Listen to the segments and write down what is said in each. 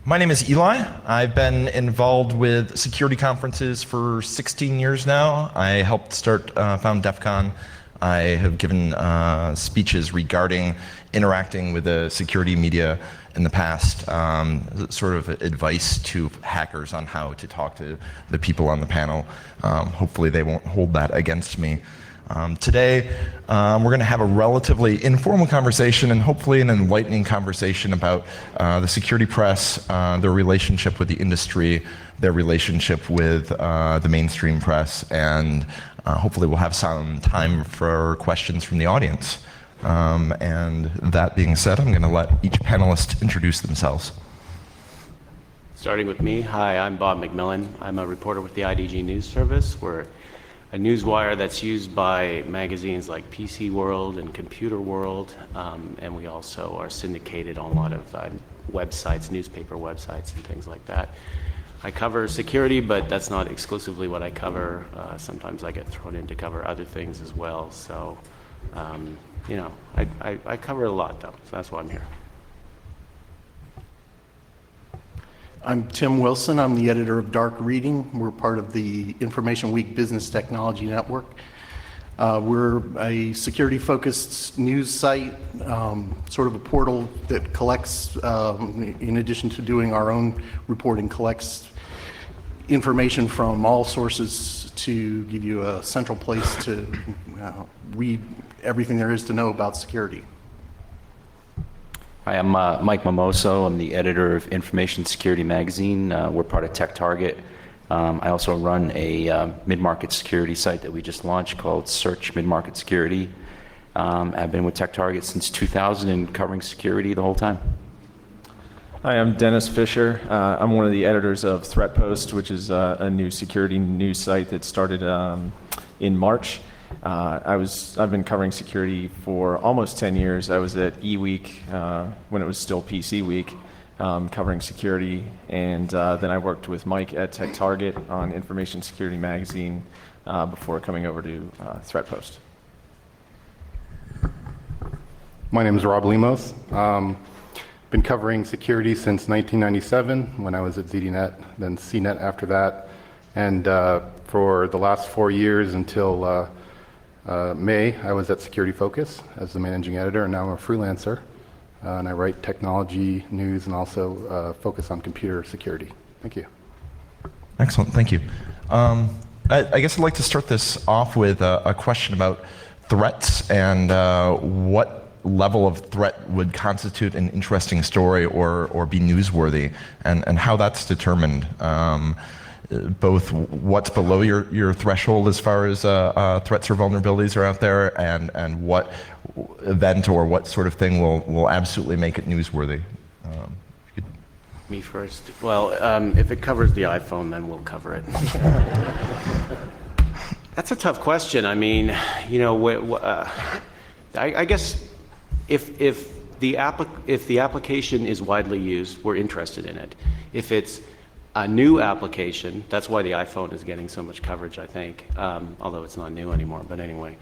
My name is Eli. I've been involved with security conferences for 16 years now. I helped found DEF CON. I have given speeches regarding interacting with the security media in the past, sort of advice to hackers on how to talk to the people on the panel. Hopefully they won't hold that against me. Today, we're going to have a relatively informal conversation and hopefully an enlightening conversation about the security press, their relationship with the industry, their relationship with the mainstream press, and hopefully we'll have some time for questions from the audience. And that being said, I'm going to let each panelist introduce themselves. Starting with me, hi, I'm Bob McMillan. I'm a reporter with the IDG News Service. We're a newswire that's used by magazines like PC World and Computer World, and we also are syndicated on a lot of websites, newspaper websites and things like that. I cover security, but that's not exclusively what I cover. Sometimes I get thrown in to cover other things as well. So, you know, I cover a lot though, so that's why I'm here. I'm Tim Wilson. I'm the editor of Dark Reading. We're part of the Information Week Business Technology Network. We're a security-focused news site, sort of a portal that collects, in addition to doing our own reporting, collects information from all sources to give you a central place to read everything there is to know about security. Hi, I'm Mike Mimoso. I'm the editor of Information Security Magazine. We're part of Tech Target. I also run a mid-market security site that we just launched called Search Mid-Market Security. I've been with Tech Target since 2000 and covering security the whole time. Hi, I'm Dennis Fisher. I'm one of the editors of Threat Post, which is a new security news site that started in March. I've been covering security for almost 10 years. I was at eWeek when it was still PC Week, covering security, and then I worked with Mike at Tech Target on Information Security Magazine before coming over to Threat Post. My name is Rob Lemos. Been covering security since 1997 when I was at ZDNet, then CNET after that, and for the last 4 years until May, I was at Security Focus as the managing editor, and now I'm a freelancer, and I write technology news and also focus on computer security. Thank you. Excellent, thank you. I guess I'd like to start this off with a question about threats and what level of threat would constitute an interesting story or be newsworthy, and how that's determined. Both what's below your threshold as far as threats or vulnerabilities are out there, and what event or what sort of thing will absolutely make it newsworthy. Me first. Well, if it covers the iPhone, then we'll cover it. That's a tough question. I mean, you know, I guess if the application is widely used, we're interested in it. If it's a new application, that's why the iPhone is getting so much coverage, I think, although it's not new anymore, but anyway,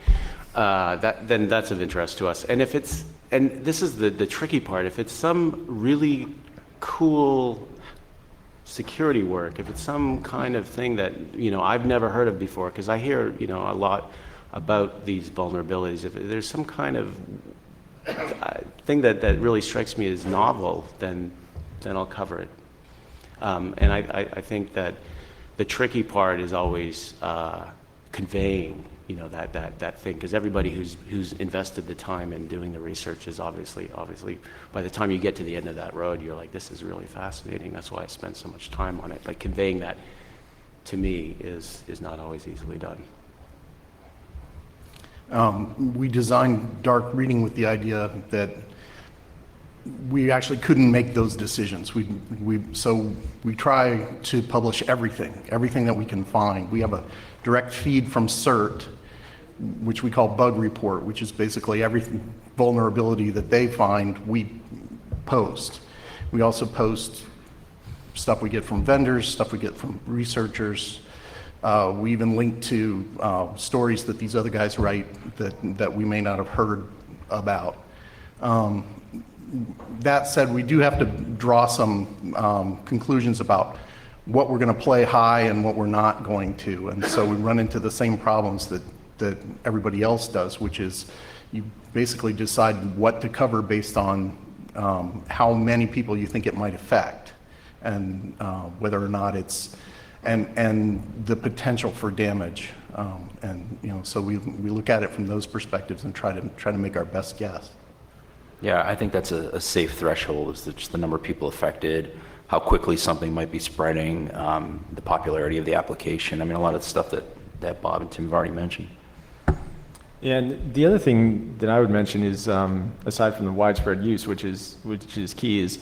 then that's of interest to us. And if it's, and this is the tricky part, if it's some really cool security work, if it's some kind of thing that, you know, I've never heard of before, because I hear, you know, a lot about these vulnerabilities, if there's some kind of thing that really strikes me as novel, then I'll cover it. And I think that the tricky part is always conveying, you know, that thing, because everybody who's invested the time in doing the research is obviously by the time you get to the end of that road, you're like, this is really fascinating. That's why I spent so much time on it. Like, conveying that to me is not always easily done. We designed Dark Reading with the idea that we actually couldn't make those decisions. So we try to publish everything that we can find. We have a direct feed from CERT, which we call Bug Report, which is basically every vulnerability that they find, we post. We also post stuff we get from vendors, stuff we get from researchers. We even link to stories that these other guys write that we may not have heard about. that said, we do have to draw some conclusions about what we're going to play high and what we're not going to. And so we run into the same problems that everybody else does, which is you basically decide what to cover based on how many people you think it might affect, and whether or not it's, and the potential for damage. And so we look at it from those perspectives and try to make our best guess. Yeah, I think that's a safe threshold, is just the number of people affected, how quickly something might be spreading, the popularity of the application. I mean, a lot of the stuff that Bob and Tim have already mentioned. Yeah, and the other thing that I would mention is, aside from the widespread use, which is key, is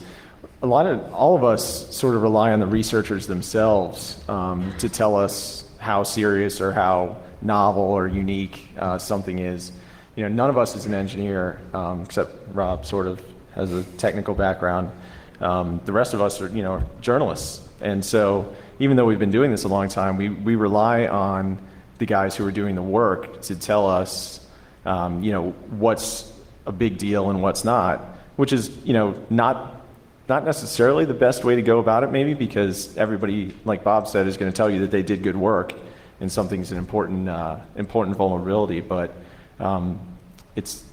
all of us sort of rely on the researchers themselves to tell us how serious or how novel or unique something is. None of us is an engineer, except Rob sort of has a technical background. The rest of us are, journalists. And so even though we've been doing this a long time, we rely on the guys who are doing the work to tell us, what's a big deal and what's not, which is, not necessarily the best way to go about it, maybe, because everybody, like Bob said, is going to tell you that they did good work and something's an important vulnerability. But it's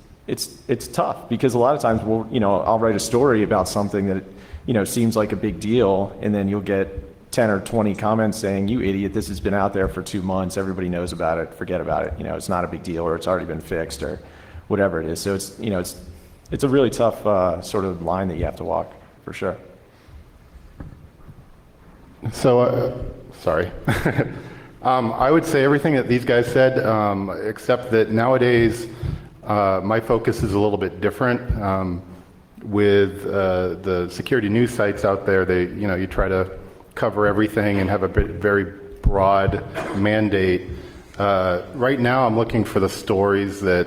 tough, because a lot of times I'll write a story about something that seems like a big deal, and then you'll get 10 or 20 comments saying, "You idiot, this has been out there for 2 months, everybody knows about it, forget about it, it's not a big deal, or it's already been fixed," or whatever it is. So it's a really tough sort of line that you have to walk, for sure. So, sorry. I would say everything that these guys said, except that nowadays my focus is a little bit different. With the security news sites out there, you try to cover everything and have a very broad mandate. Right now I'm looking for the stories that,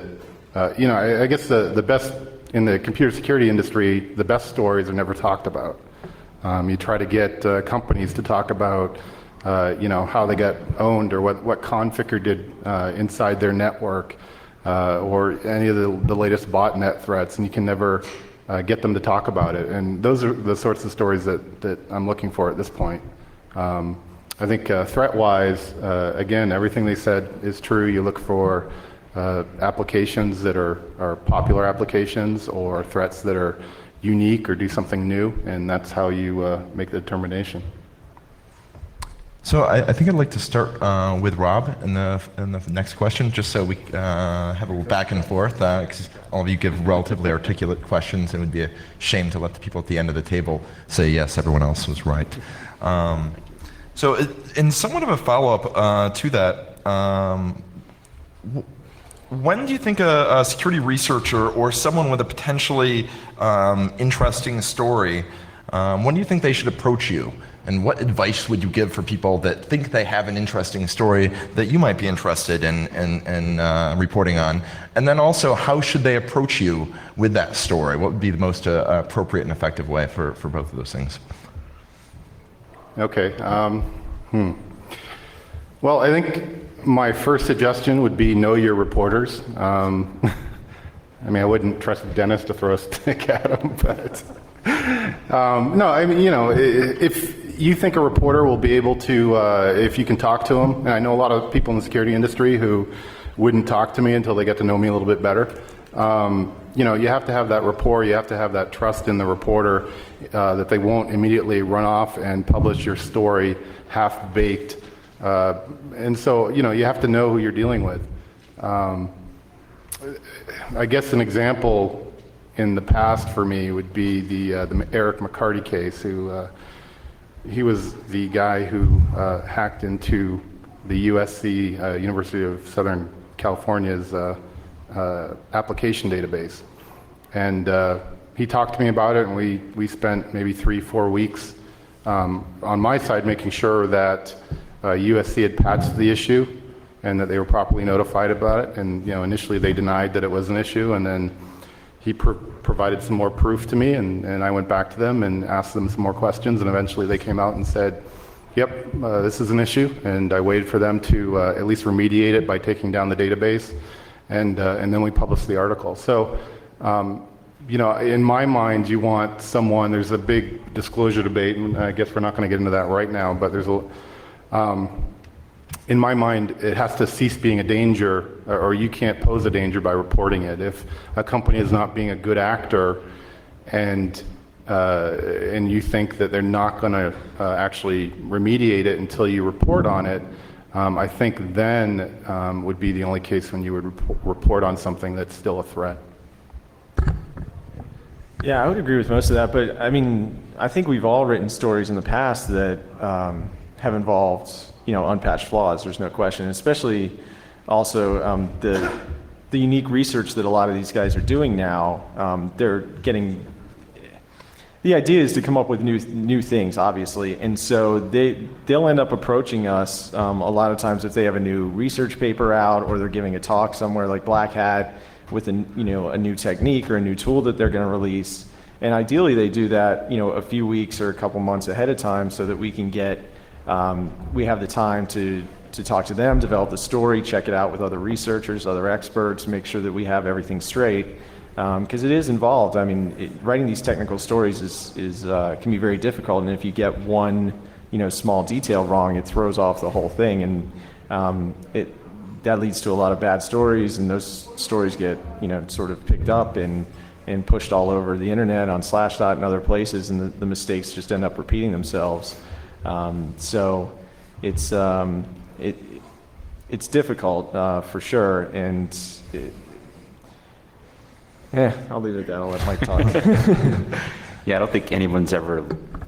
I guess the best in the computer security industry, the best stories are never talked about. You try to get companies to talk about how they got owned, or what Conficker did inside their network, or any of the latest botnet threats, and you can never get them to talk about it. And those are the sorts of stories that I'm looking for at this point. I think threat-wise, again, everything they said is true. You look for applications that are popular applications, or threats that are unique or do something new, and that's how you make the determination. So I think I'd like to start with Rob in the next question, just so we have a little back and forth, because all of you give relatively articulate questions, and it would be a shame to let the people at the end of the table say, yes, everyone else was right. So in somewhat of a follow-up to that, when do you think a security researcher or someone with a potentially interesting story, when do you think they should approach you? And what advice would you give for people that think they have an interesting story that you might be interested in reporting on? And then also, how should they approach you with that story? What would be the most appropriate and effective way for both of those things? Okay. Well, I think my first suggestion would be know your reporters. I mean, I wouldn't trust Dennis to throw a stick at him, but no, I mean, if you think a reporter will be able to, if you can talk to them, and I know a lot of people in the security industry who wouldn't talk to me until they get to know me a little bit better. You have to have that rapport, you have to have that trust in the reporter that they won't immediately run off and publish your story half-baked. And so, you have to know who you're dealing with. I guess an example in the past for me would be the Eric McCarty case, who he was the guy who hacked into the USC, University of Southern California's application database. And he talked to me about it, and we spent maybe 3-4 weeks on my side making sure that USC had patched the issue and that they were properly notified about it. And initially they denied that it was an issue, and then he provided some more proof to me, and I went back to them and asked them some more questions, and eventually they came out and said, yep, this is an issue, and I waited for them to at least remediate it by taking down the database, and then we published the article. So you know, in my mind, you want someone, there's a big disclosure debate, and I guess we're not going to get into that right now, but there's in my mind, it has to cease being a danger, or you can't pose a danger by reporting it. If a company is not being a good actor and you think that they're not going to actually remediate it until you report on it, I think then would be the only case when you would report on something that's still a threat. Yeah, I would agree with most of that, but I mean, I think we've all written stories in the past that have involved, you know, unpatched flaws. There's no question, especially also the unique research that a lot of these guys are doing now. They're getting. The idea is to come up with new things, obviously, and so they'll end up approaching us a lot of times if they have a new research paper out or they're giving a talk somewhere like Black Hat with a new technique or a new tool that they're going to release. And ideally, they do that, you know, a few weeks or a couple months ahead of time so that we can we have the time to talk to them, develop the story, check it out with other researchers, other experts, make sure that we have everything straight. Because it is involved. I mean, writing these technical stories can be very difficult, and if you get one, you know, small detail wrong, it throws off the whole thing, and that leads to a lot of bad stories, and those stories get, you know, sort of picked up and pushed all over the internet on Slashdot and other places, and the mistakes just end up repeating themselves. So it's difficult for sure, and. I'll leave it at that. I'll let Mike talk. Yeah, I don't think anyone's ever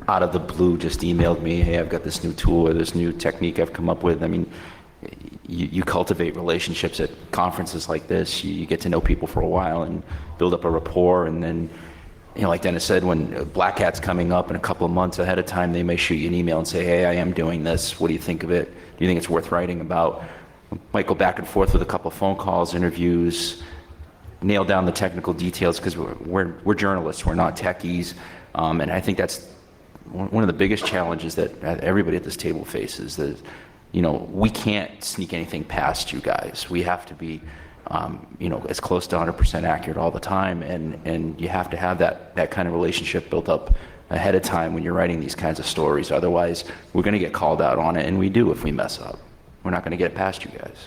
out of the blue just emailed me, hey, I've got this new tool or this new technique I've come up with. I mean, you cultivate relationships at conferences like this. You get to know people for a while and build up a rapport. And then, you know, like Dennis said, when Black Hat's coming up in a couple of months ahead of time, they may shoot you an email and say, hey, I am doing this. What do you think of it? Do you think it's worth writing about? Might go back and forth with a couple of phone calls, interviews, nail down the technical details, because we're journalists, we're not techies, and I think that's one of the biggest challenges that everybody at this table faces. That, you know, we can't sneak anything past you guys. We have to be, you know, as close to 100% accurate all the time, and you have to have that kind of relationship built up ahead of time when you're writing these kinds of stories. Otherwise, we're going to get called out on it, and we do if we mess up. We're not going to get it past you guys.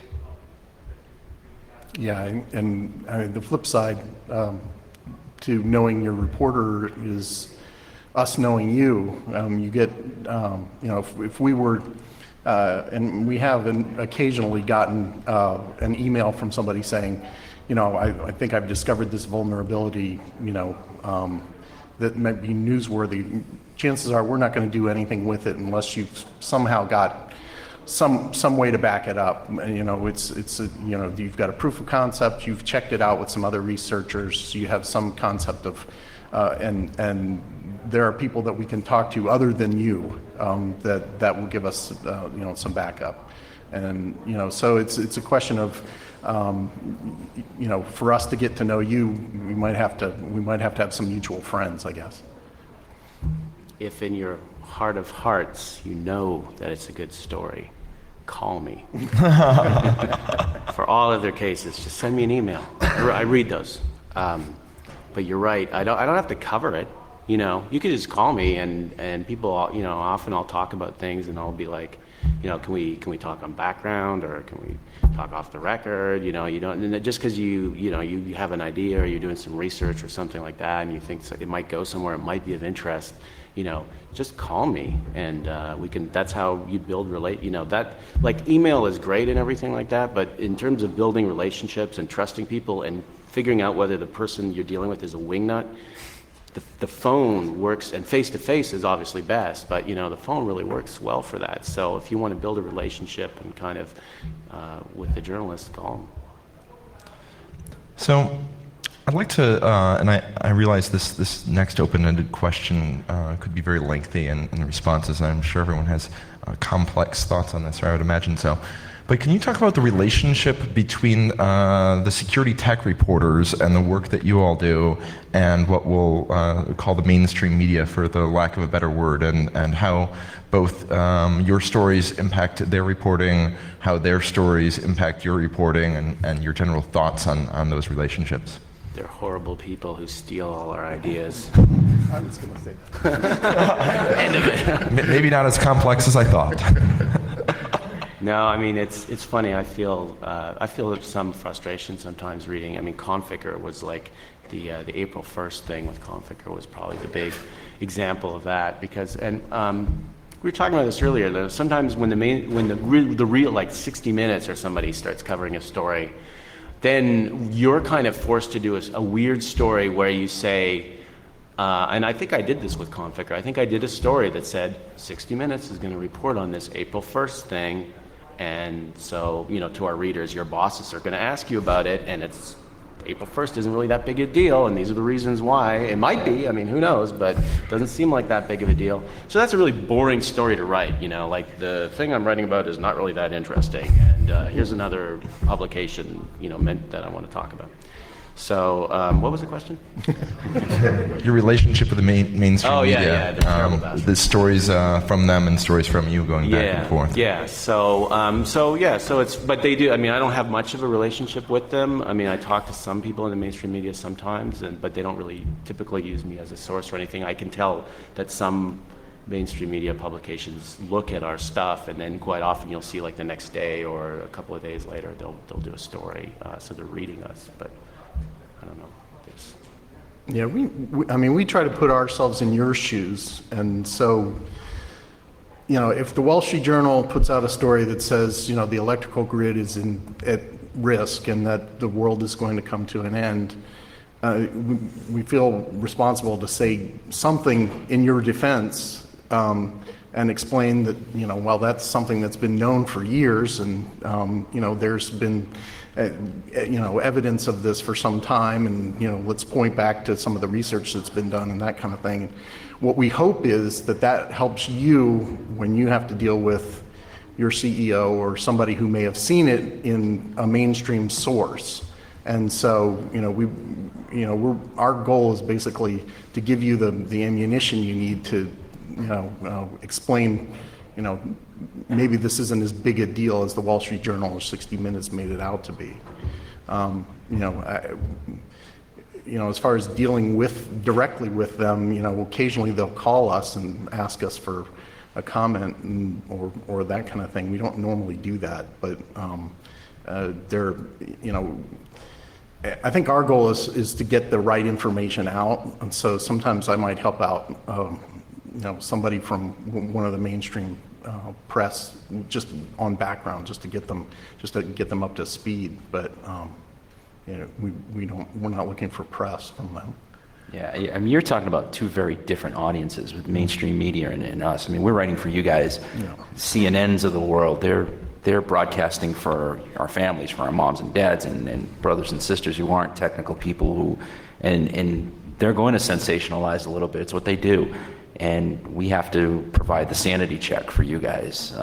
Yeah, and I mean, the flip side to knowing your reporter is us knowing you. You get, you know, if we were, and we have occasionally gotten an email from somebody saying, you know, I think I've discovered this vulnerability, you know, that might be newsworthy. Chances are we're not going to do anything with it unless you've somehow got some way to back it up. You know, you know, you've got a proof of concept, you've checked it out with some other researchers, you have some concept of, and there are people that we can talk to other than you that will give us, you know, some backup. And, you know, so it's a question of, you know, for us to get to know you, we might have to have some mutual friends, I guess. If in your heart of hearts you know that it's a good story, call me. For all other cases, just send me an email. I read those. But you're right. I don't have to cover it. You know, you could just call me, and people, you know, often I'll talk about things, and I'll be like, you know, can we talk on background, or can we talk off the record? You know, you don't, and just because you have an idea, or you're doing some research or something like that, and you think it might go somewhere, it might be of interest. You know, just call me, and we can. That's how you build You know, that, like, email is great and everything like that, but in terms of building relationships and trusting people and figuring out whether the person you're dealing with is a wingnut, the phone works, and face-to-face is obviously best, but, you know, the phone really works well for that. So if you want to build a relationship and kind of with the journalist, call them. So I'd like to, and I realize this next open-ended question could be very lengthy in responses, and I'm sure everyone has complex thoughts on this, or I would imagine so. But can you talk about the relationship between the security tech reporters and the work that you all do, and what we'll call the mainstream media, for the lack of a better word, and how both your stories impact their reporting, how their stories impact your reporting, and your general thoughts on those relationships? They're horrible people who steal all our ideas. I was going to say that. Maybe not as complex as I thought. No, I mean, it's funny. I feel some frustration sometimes reading. I mean, Conficker was like the April 1st thing with Conficker was probably the big example of that, because we were talking about this earlier, though. Sometimes when the real like 60 Minutes or somebody starts covering a story, then you're kind of forced to do a weird story where you say, and I think I did this with Conficker. I think I did a story that said 60 Minutes is going to report on this April 1st thing, and so, to our readers, your bosses are going to ask you about it, and it's April 1st isn't really that big a deal, and these are the reasons why. It might be, I mean, who knows, but it doesn't seem like that big of a deal. So that's a really boring story to write, like the thing I'm writing about is not really that interesting, and here's another publication, meant that I want to talk about. So, what was the question? Your relationship with the mainstream Oh, yeah, media. yeah, they're terrible bastards. The stories from them and stories from you going back and forth. Yeah. So it's, but they do. I mean, I don't have much of a relationship with them. I mean, I talk to some people in the mainstream media sometimes, but they don't really typically use me as a source or anything. I can tell that some mainstream media publications look at our stuff, and then quite often you'll see like the next day or a couple of days later they'll do a story. So they're reading us, but I don't know. Yeah, we try to put ourselves in your shoes, and so, if the Wall Street Journal puts out a story that says, the electrical grid is at risk and that the world is going to come to an end, we feel responsible to say something in your defense, and explain that, while that's something that's been known for years, and, there's been evidence of this for some time, and let's point back to some of the research that's been done and that kind of thing. What we hope is that helps you when you have to deal with your CEO or somebody who may have seen it in a mainstream source. And so, our goal is basically to give you the ammunition you need to, explain, maybe this isn't as big a deal as the Wall Street Journal or 60 Minutes made it out to be. As far as dealing directly with them, occasionally they'll call us and ask us for a comment or that kind of thing. We don't normally do that, but I think our goal is to get the right information out, and so sometimes I might help out, somebody from one of the mainstream press just on background, just to get them up to speed. But we're not looking for press from them. Yeah, I mean, you're talking about two very different audiences with mainstream media and us. I mean, we're writing for you guys. CNNs of the world, they're broadcasting for our families, for our moms and dads and brothers and sisters who aren't technical people and they're going to sensationalize a little bit. It's what they do. And we have to provide the sanity check for you guys.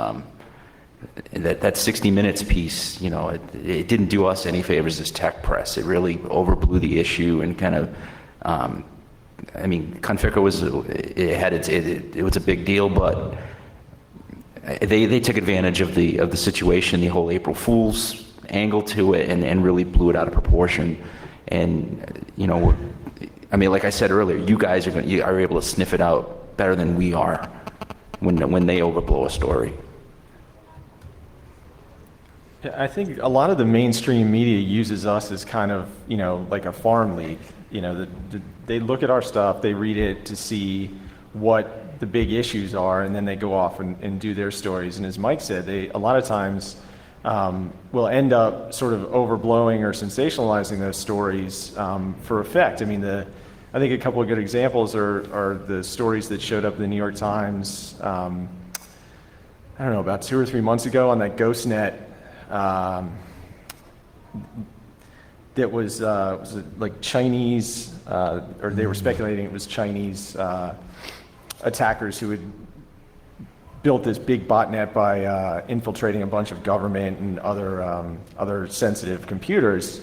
That 60 Minutes piece, it didn't do us any favors as tech press. It really overblew the issue and kind of, Conficker was a big deal, but they took advantage of the situation, the whole April Fool's angle to it, and really blew it out of proportion. And like I said earlier, you guys are able to sniff it out better than we are when they overblow a story. I think a lot of the mainstream media uses us as kind of, like a farm league. They look at our stuff, they read it to see what the big issues are, and then they go off and do their stories. And as Mike said, they a lot of times will end up sort of overblowing or sensationalizing those stories for effect. I think a couple of good examples are the stories that showed up in the New York Times, about 2 or 3 months ago on that GhostNet. That was like Chinese, or they were speculating it was Chinese attackers who had built this big botnet by infiltrating a bunch of government and other sensitive computers.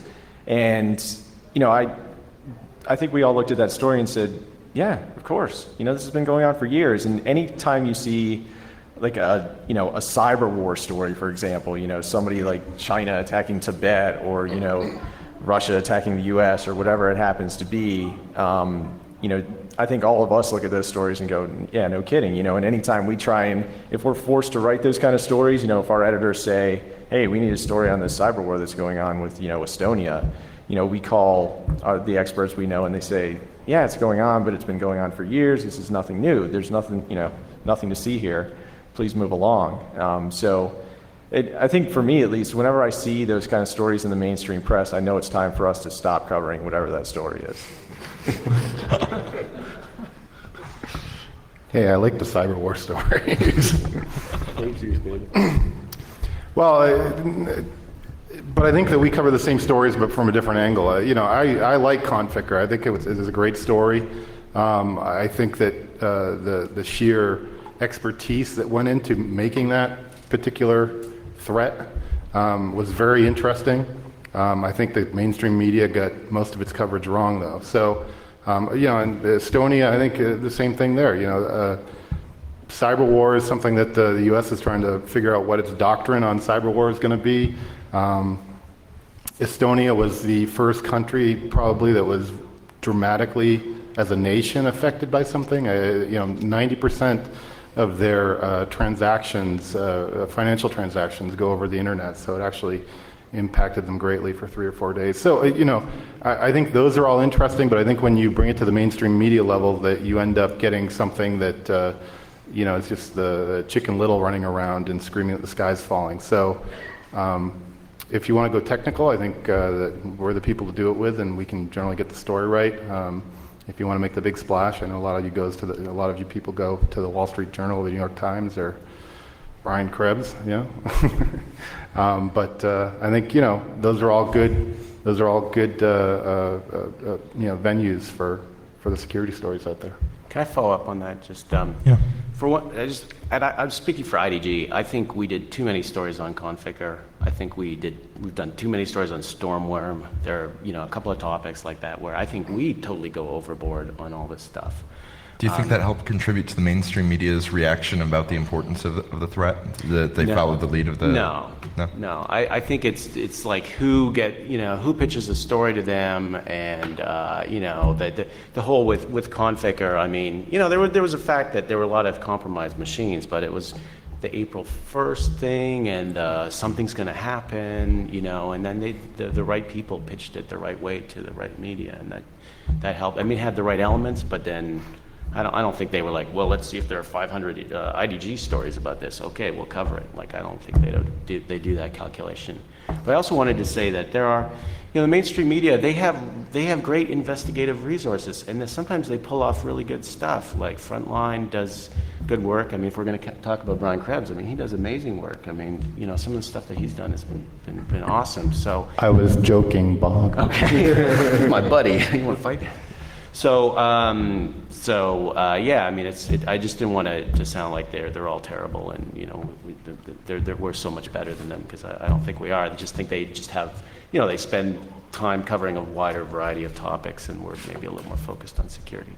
And I think we all looked at that story and said, yeah, of course. This has been going on for years. And any time you see like a cyber war story, for example, somebody like China attacking Tibet or, Russia attacking the U.S. or whatever it happens to be, I think all of us look at those stories and go, yeah, no kidding, and anytime we try and, if we're forced to write those kind of stories, if our editors say, hey, we need a story on this cyber war that's going on with, Estonia, we call the experts we know and they say, yeah, it's going on, but it's been going on for years. This is nothing new. There's nothing, nothing to see here. Please move along. I think for me, at least, whenever I see those kind of stories in the mainstream press, I know it's time for us to stop covering whatever that story is. Hey, I like the cyber war stories. Well, but I think that we cover the same stories, but from a different angle. I like Conficker. I think it is a great story. I think that the sheer expertise that went into making that particular threat was very interesting. I think the mainstream media got most of its coverage wrong, though. So, and Estonia, I think the same thing there. Cyber war is something that the U.S. is trying to figure out what its doctrine on cyber war is going to be. Estonia was the first country probably that was dramatically, as a nation, affected by something. 90% of their transactions, financial transactions, go over the internet, so it actually impacted them greatly for 3 or 4 days. So, I think those are all interesting, but I think when you bring it to the mainstream media level, that you end up getting something that, it's just the Chicken Little running around and screaming that the sky's falling. So, if you want to go technical, I think that we're the people to do it with, and we can generally get the story right. If you want to make the big splash, I know a lot of you people go to the Wall Street Journal, the New York Times, or Brian Krebs, but I think those are all good. Those are all good venues for the security stories out there. Can I follow up on that? Just for what I'm speaking for IDG. I think we did too many stories on Conficker. I think we've done too many stories on Stormworm. There are a couple of topics like that where I think we totally go overboard on all this stuff. Do you think that helped contribute to the mainstream media's reaction about the importance of the threat? That they followed the lead of the... No. I think it's like who pitches a story to them, and the whole with Conficker. I mean, there was a fact that there were a lot of compromised machines, but it was the April 1st thing, and something's going to happen, and then the right people pitched it the right way to the right media, and that helped. I mean, it had the right elements, but then. I don't think they were like, well, let's see if there are 500 IDG stories about this. Okay, we'll cover it. Like, I don't think they do that calculation. But I also wanted to say that there are, the mainstream media, they have great investigative resources, and sometimes they pull off really good stuff. Like Frontline does good work. I mean, if we're going to talk about Brian Krebs, I mean, he does amazing work. I mean, some of the stuff that he's done has been awesome. So I was joking, Bob. Okay, my buddy. You want to fight? So, yeah, I mean, I just didn't want it to sound like they're all terrible, and we're so much better than them, because I don't think we are. I just think they just have, they spend time covering a wider variety of topics, and we're maybe a little more focused on security.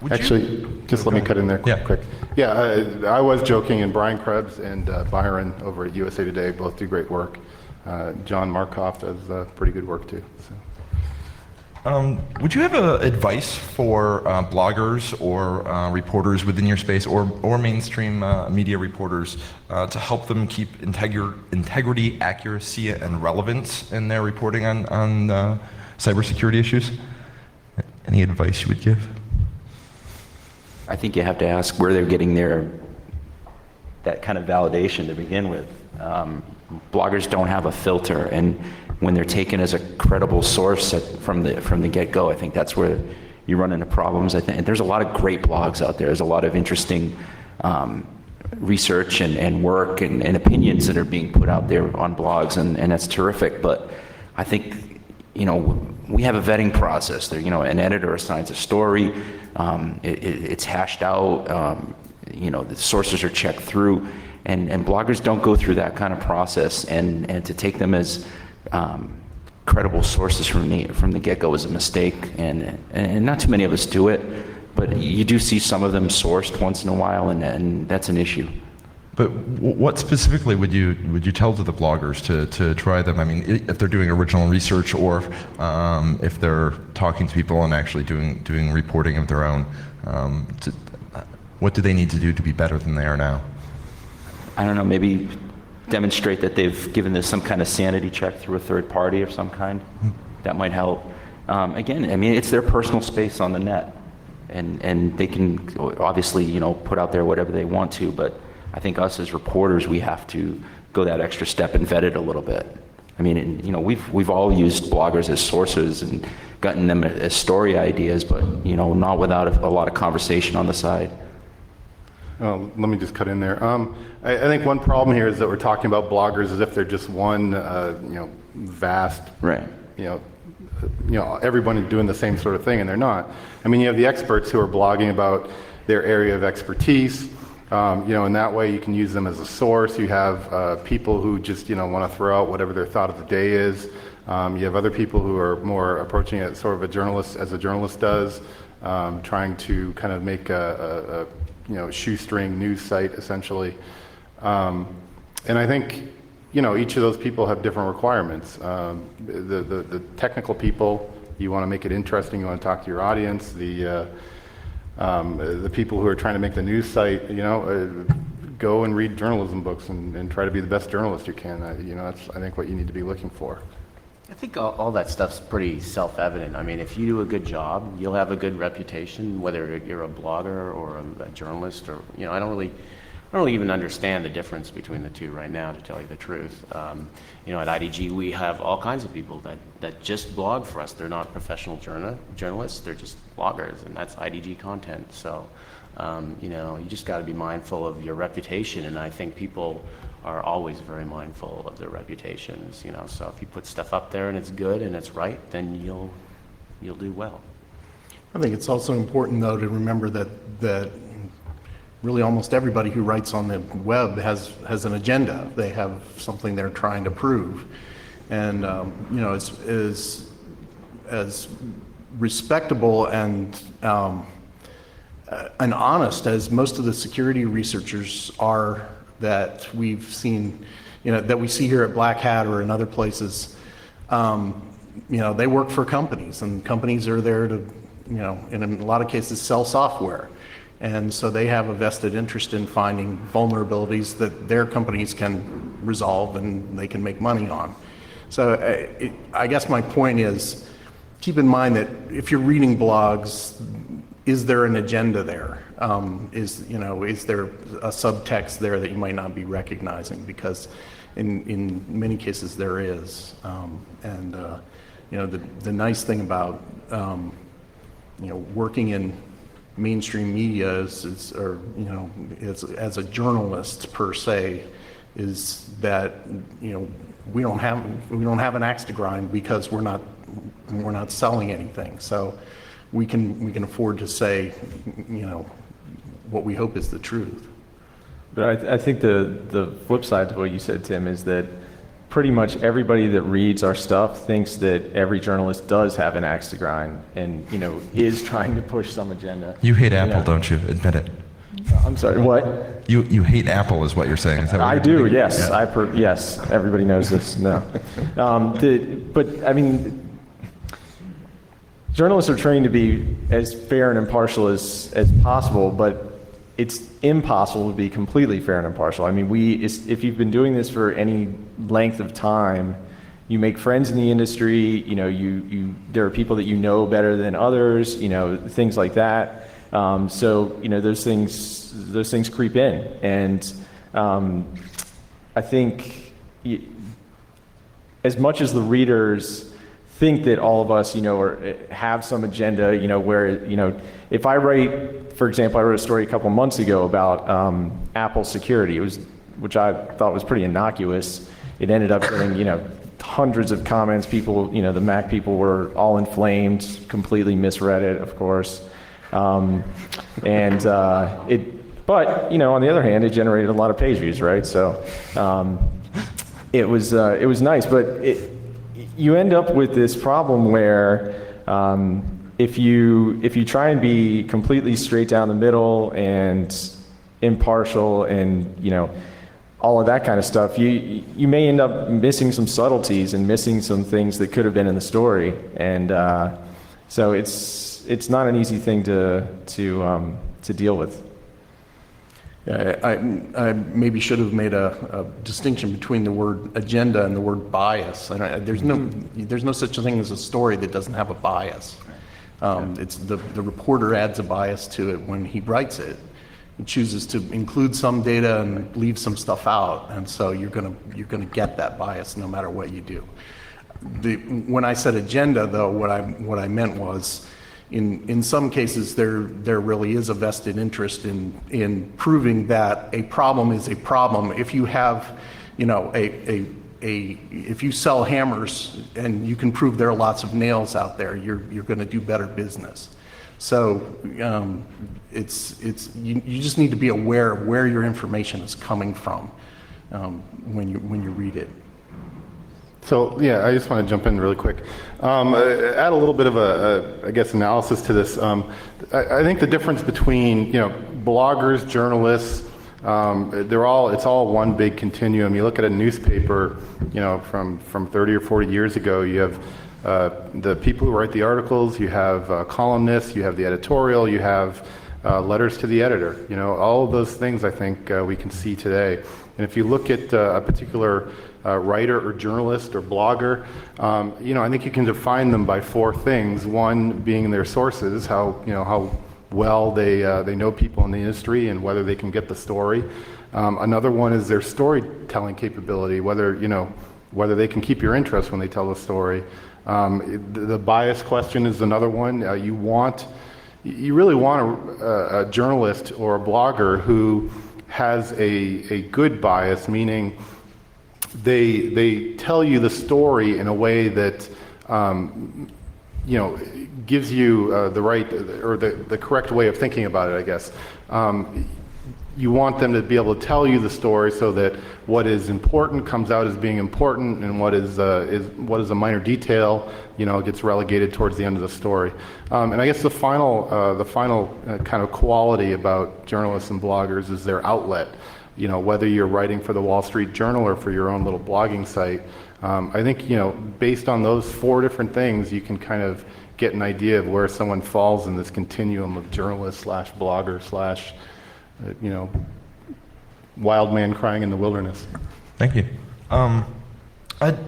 Actually, just let me cut in there quick. Yeah, I was joking, and Brian Krebs and Byron over at USA Today both do great work. John Markoff does pretty good work too. So. Would you have advice for bloggers or reporters within your space, or mainstream media reporters, to help them keep integrity, accuracy, and relevance in their reporting on cybersecurity issues? Any advice you would give? I think you have to ask where they're getting that kind of validation to begin with. Bloggers don't have a filter, and when they're taken as a credible source from the get-go, I think that's where you run into problems. I think there's a lot of great blogs out there. There's a lot of interesting research and work and opinions that are being put out there on blogs, and that's terrific. But I think we have a vetting process. There, an editor assigns a story. It's hashed out. The sources are checked through, and bloggers don't go through that kind of process. And to take them as credible sources from the get-go is a mistake, and not too many of us do it, but you do see some of them sourced once in a while, and that's an issue. But what specifically would you tell to the bloggers to try them? I mean, if they're doing original research, or if they're talking to people and actually doing reporting of their own, what do they need to do to be better than they are now? I don't know, maybe demonstrate that they've given this some kind of sanity check through a third party of some kind. That might help. Again, I mean, it's their personal space on the net, and they can obviously, put out there whatever they want to, but I think us as reporters, we have to go that extra step and vet it a little bit. I mean, we've all used bloggers as sources and gotten them as story ideas, but, not without a lot of conversation on the side. Oh, let me just cut in there. I think one problem here is that we're talking about bloggers as if they're just one, vast, Right. Everyone is doing the same sort of thing, and they're not. I mean, you have the experts who are blogging about their area of expertise. In that way you can use them as a source. You have people who just, want to throw out whatever their thought of the day is. You have other people who are more approaching it sort of as a journalist does, trying to kind of make a shoestring news site, essentially. And I think, each of those people have different requirements. The technical people, you want to make it interesting, you want to talk to your audience. The people who are trying to make the news site, go and read journalism books and try to be the best journalist you can. That's, I think, what you need to be looking for. I think all that stuff's pretty self-evident. I mean, if you do a good job, you'll have a good reputation, whether you're a blogger or a journalist, or, I don't really even understand the difference between the two right now, to tell you the truth. At IDG, we have all kinds of people that just blog for us. They're not professional journalists, they're just bloggers, and that's IDG content. So, you just got to be mindful of your reputation, and I think people are always very mindful of their reputations, so if you put stuff up there and it's good and it's right, then you'll do well. I think it's also important, though, to remember that really almost everybody who writes on the web has an agenda. They have something they're trying to prove. And, as respectable and honest as most of the security researchers are that we've seen, that we see here at Black Hat or in other places, they work for companies, and companies are there to, in a lot of cases, sell software. And so they have a vested interest in finding vulnerabilities that their companies can resolve and they can make money on. So I guess my point is, keep in mind that if you're reading blogs, is there an agenda there? Is there a subtext there that you might not be recognizing? Because in many cases there is. The nice thing about working in mainstream media as a journalist per se, is that we don't have an axe to grind because we're not selling anything. So we can afford to say what we hope is the truth. But I think the flip side to what you said, Tim, is that pretty much everybody that reads our stuff thinks that every journalist does have an axe to grind and, is trying to push some agenda. You hate Apple, don't you? Admit it. I'm sorry, what? You hate Apple is what you're saying. Is that what I you're do, doing? yes. Yeah. Yes, everybody knows this. No. But I mean, journalists are trained to be as fair and impartial as possible, but it's impossible to be completely fair and impartial. I mean, if you've been doing this for any length of time, you make friends in the industry. There are people that you know better than others. Things like that. So those things creep in, and I think as much as the readers think that all of us, have some agenda, where, if I write, for example, I wrote a story a couple months ago about Apple security, which I thought was pretty innocuous. It ended up getting, hundreds of comments. People, the Mac people were all inflamed, completely misread it, of course. But, on the other hand, it generated a lot of page views, right? So it was nice, but you end up with this problem where if you try and be completely straight down the middle and impartial and, all of that kind of stuff, you may end up missing some subtleties and missing some things that could have been in the story. And so it's not an easy thing to deal with. I maybe should have made a distinction between the word agenda and the word bias. There's no such thing as a story that doesn't have a bias. It's the reporter adds a bias to it when he writes it. He chooses to include some data and leave some stuff out, and so you're gonna get that bias no matter what you do. When I said agenda, though, what I meant was, in some cases there really is a vested interest in proving that a problem is a problem. If you have, if you sell hammers and you can prove there are lots of nails out there, you're going to do better business. So you just need to be aware of where your information is coming from when you read it. So yeah, I just want to jump in really quick. Add a little bit of I guess, analysis to this. I think the difference between bloggers, journalists, it's all one big continuum. You look at a newspaper, from 30 or 40 years ago. You have the people who write the articles. You have columnists. You have the editorial. You have letters to the editor. All of those things I think we can see today. And if you look at a particular writer or journalist or blogger, I think you can define them by four things. One being their sources, how well they know people in the industry and whether they can get the story. Another one is their storytelling capability, whether they can keep your interest when they tell the story. The bias question is another one. You really want a journalist or a blogger who has a good bias, meaning they tell you the story in a way that gives you the right or the correct way of thinking about it, I guess. You want them to be able to tell you the story so that what is important comes out as being important, and what is a minor detail, gets relegated towards the end of the story. And I guess the final kind of quality about journalists and bloggers is their outlet. Whether you're writing for the Wall Street Journal or for your own little blogging site, I think, based on those four different things, you can kind of get an idea of where someone falls in this continuum of journalist / blogger / wild man crying in the wilderness. Thank you. I'd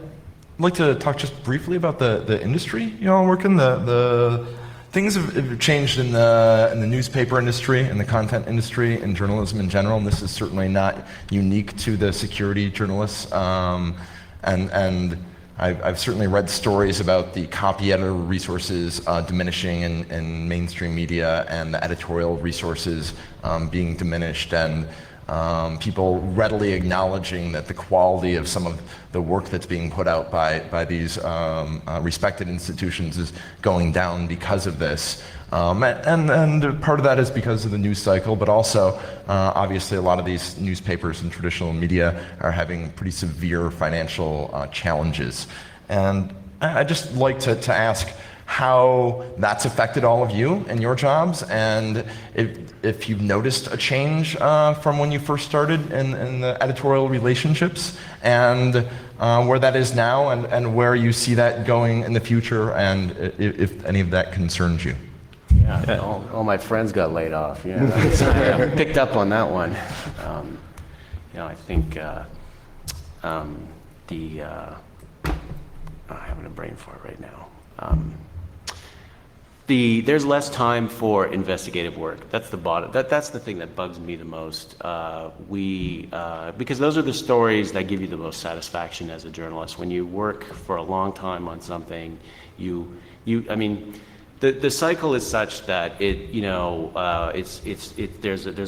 like to talk just briefly about the industry you all work in. The things have changed in the newspaper industry and the content industry and journalism in general, and this is certainly not unique to the security journalists. And I've certainly read stories about the copy editor resources diminishing in mainstream media, and the editorial resources being diminished, and people readily acknowledging that the quality of some of the work that's being put out by these respected institutions is going down because of this. And part of that is because of the news cycle, but also obviously a lot of these newspapers and traditional media are having pretty severe financial challenges. And I'd just like to ask how that's affected all of you and your jobs, and if you've noticed a change from when you first started in the editorial relationships, and where that is now, and where you see that going in the future, and if any of that concerns you. Yeah, all my friends got laid off. Yeah, I picked up on that one. I think I'm having a brain fart right now. There's less time for investigative work. That's the bottom. That's the thing that bugs me the most. Because those are the stories that give you the most satisfaction as a journalist. When you work for a long time on something, the cycle is such that there's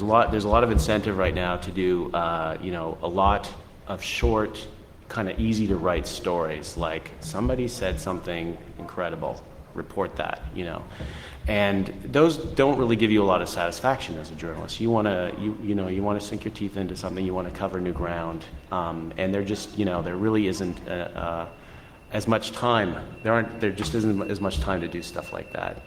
a lot of incentive right now to do a lot of short, kind of easy to write stories, like somebody said something incredible, report that, and those don't really give you a lot of satisfaction as a journalist. You want to sink your teeth into something, you want to cover new ground, and there really isn't as much time. There just isn't as much time to do stuff like that.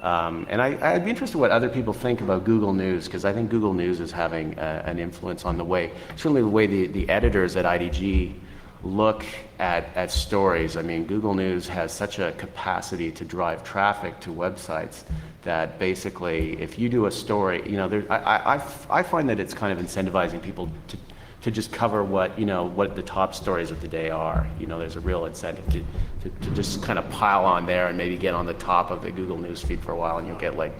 And I'd be interested what other people think about Google News, because I think Google News is having an influence on the way, certainly the way the editors at IDG look at stories. I mean, Google News has such a capacity to drive traffic to websites that basically, if you do a story, you know, I find that it's kind of incentivizing people to just cover what the top stories of the day are. You know, there's a real incentive to just kind of pile on there and maybe get on the top of the Google News feed for a while, and you'll get like,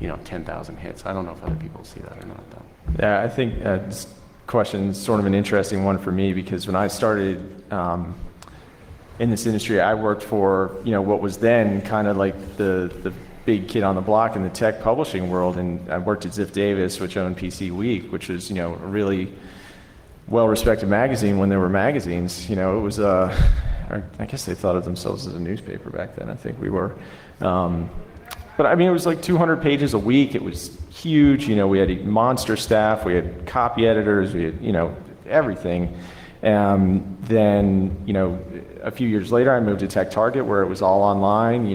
10,000 hits. I don't know if other people see that or not, though. Yeah, I think this question is sort of an interesting one for me, because when I started in this industry, I worked for, what was then kind of like the big kid on the block in the tech publishing world, and I worked at Ziff Davis, which owned PC Week, which was, a really well-respected magazine when there were magazines. It was, I guess they thought of themselves as a newspaper back then. I think we were. But I mean, it was like 200 pages a week. It was huge. We had a monster staff. We had copy editors. We had, everything. Then, a few years later, I moved to Tech Target, where it was all online.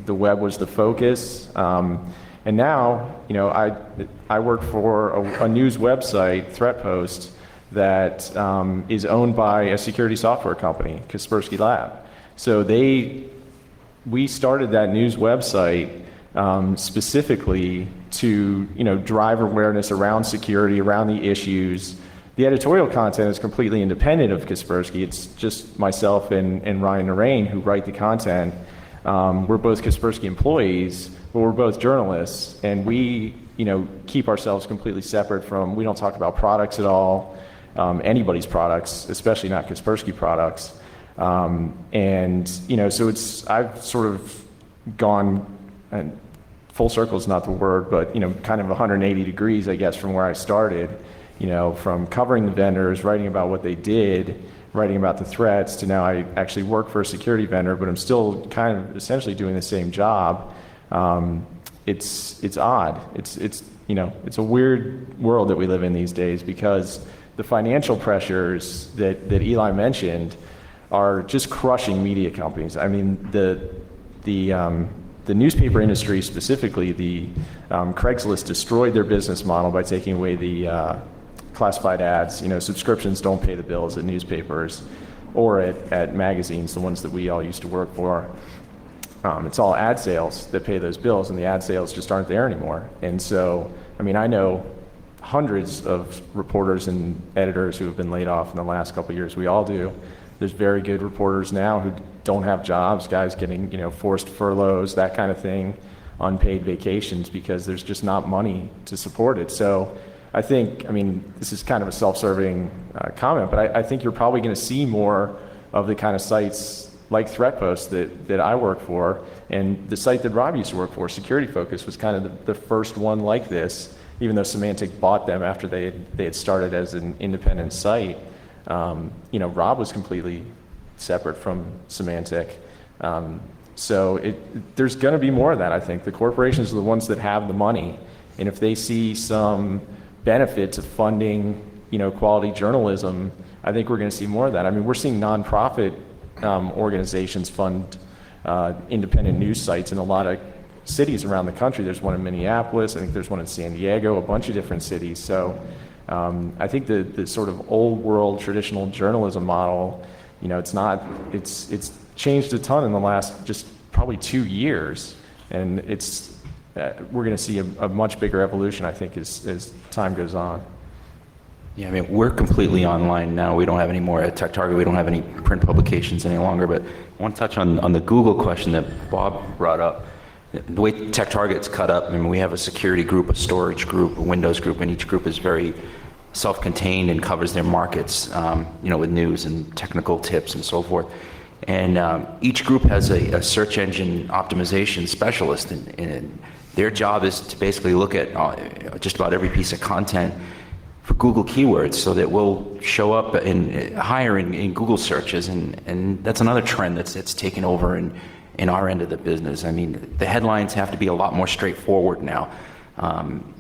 The web was the focus. And now, I work for a news website, ThreatPost, that is owned by a security software company, Kaspersky Lab. So we started that news website specifically to, drive awareness around security, around the issues. The editorial content is completely independent of Kaspersky. It's just myself and Ryan Narain who write the content. We're both Kaspersky employees, but we're both journalists, and we, keep ourselves completely separate from. We don't talk about products at all, anybody's products, especially not Kaspersky products. So I've sort of gone, and full circle is not the word, but, kind of 180 degrees, I guess, from where I started, from covering the vendors, writing about what they did, writing about the threats, to now I actually work for a security vendor, but I'm still kind of essentially doing the same job. It's odd. It's a weird world that we live in these days, because the financial pressures that Eli mentioned are just crushing media companies. I mean, the newspaper industry specifically, the Craigslist destroyed their business model by taking away the classified ads. Subscriptions don't pay the bills at newspapers or at magazines, the ones that we all used to work for. It's all ad sales that pay those bills, and the ad sales just aren't there anymore. And so, I know hundreds of reporters and editors who have been laid off in the last couple of years. We all do. There's very good reporters now who don't have jobs, guys getting, forced furloughs, that kind of thing, unpaid vacations, because there's just not money to support it. So I think, this is kind of a self-serving comment, but I think you're probably going to see more of the kind of sites like ThreatPost that I work for, and the site that Rob used to work for, Security Focus, was kind of the first one like this, even though Symantec bought them after they had started as an independent site. Rob was completely separate from Symantec. So there's going to be more of that, I think. The corporations are the ones that have the money, and if they see some benefit to funding, quality journalism, I think we're going to see more of that. We're seeing nonprofit organizations fund independent news sites in a lot of cities around the country. There's one in Minneapolis. I think there's one in San Diego, a bunch of different cities. So I think the sort of old world traditional journalism model, it's changed a ton in the last just probably 2 years, and we're going to see a much bigger evolution, I think, as time goes on. Yeah, we're completely online now. We don't have any more at Tech Target. We don't have any print publications any longer. But I want to touch on the Google question that Bob brought up. The way Tech Target's cut up, we have a security group, a storage group, a Windows group, and each group is very self-contained and covers their markets, with news and technical tips and so forth. And each group has a search engine optimization specialist, and their job is to basically look at just about every piece of content for Google keywords, so that will show up higher in Google searches, and that's another trend that's taken over in our end of the business. The headlines have to be a lot more straightforward now,